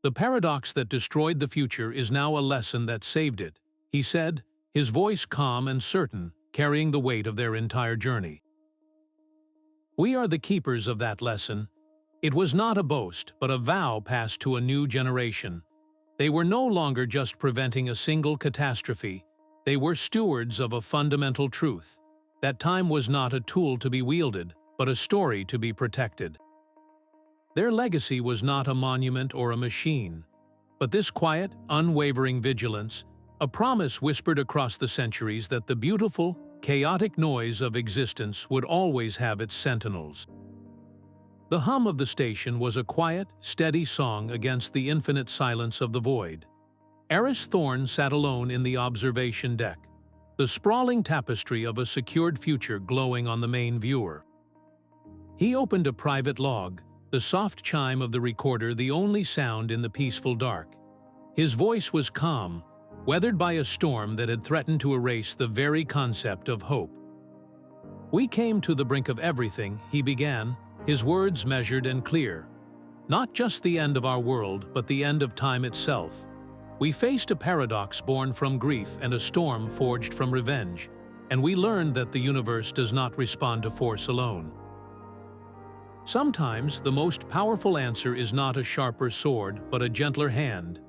"The paradox that destroyed the future is now a lesson that saved it," he said, his voice calm and certain, carrying the weight of their entire journey. "We are the keepers of that lesson." It was not a boast, but a vow passed to a new generation. They were no longer just preventing a single catastrophe. They were stewards of a fundamental truth. That time was not a tool to be wielded, but a story to be protected. Their legacy was not a monument or a machine, but this quiet, unwavering vigilance, a promise whispered across the centuries that the beautiful, chaotic noise of existence would always have its sentinels. The hum of the station was a quiet, steady song against the infinite silence of the void. Aris Thorne sat alone in the observation deck, the sprawling tapestry of a secured future glowing on the main viewer. He opened a private log, the soft chime of the recorder the only sound in the peaceful dark. His voice was calm, weathered by a storm that had threatened to erase the very concept of hope. "We came to the brink of everything," he began, his words measured and clear. "Not just the end of our world, but the end of time itself. We faced a paradox born from grief and a storm forged from revenge, and we learned that the universe does not respond to force alone. Sometimes the most powerful answer is not a sharper sword, but a gentler hand."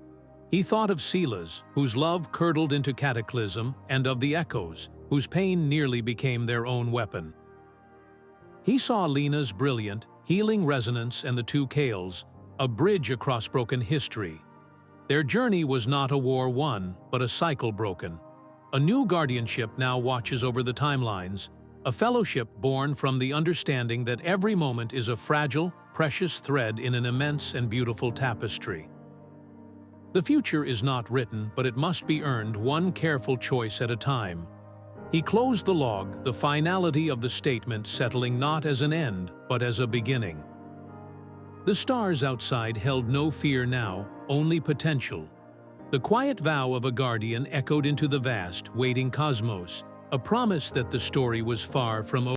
He thought of Silas, whose love curdled into cataclysm, and of the echoes, whose pain nearly became their own weapon. He saw Lena's brilliant, healing resonance and the two Kales, a bridge across broken history. Their journey was not a war won, but a cycle broken. A new guardianship now watches over the timelines, a fellowship born from the understanding that every moment is a fragile, precious thread in an immense and beautiful tapestry. The future is not written, but it must be earned one careful choice at a time. He closed the log, the finality of the statement settling not as an end, but as a beginning. The stars outside held no fear now, only potential. The quiet vow of a guardian echoed into the vast, waiting cosmos, a promise that the story was far from over.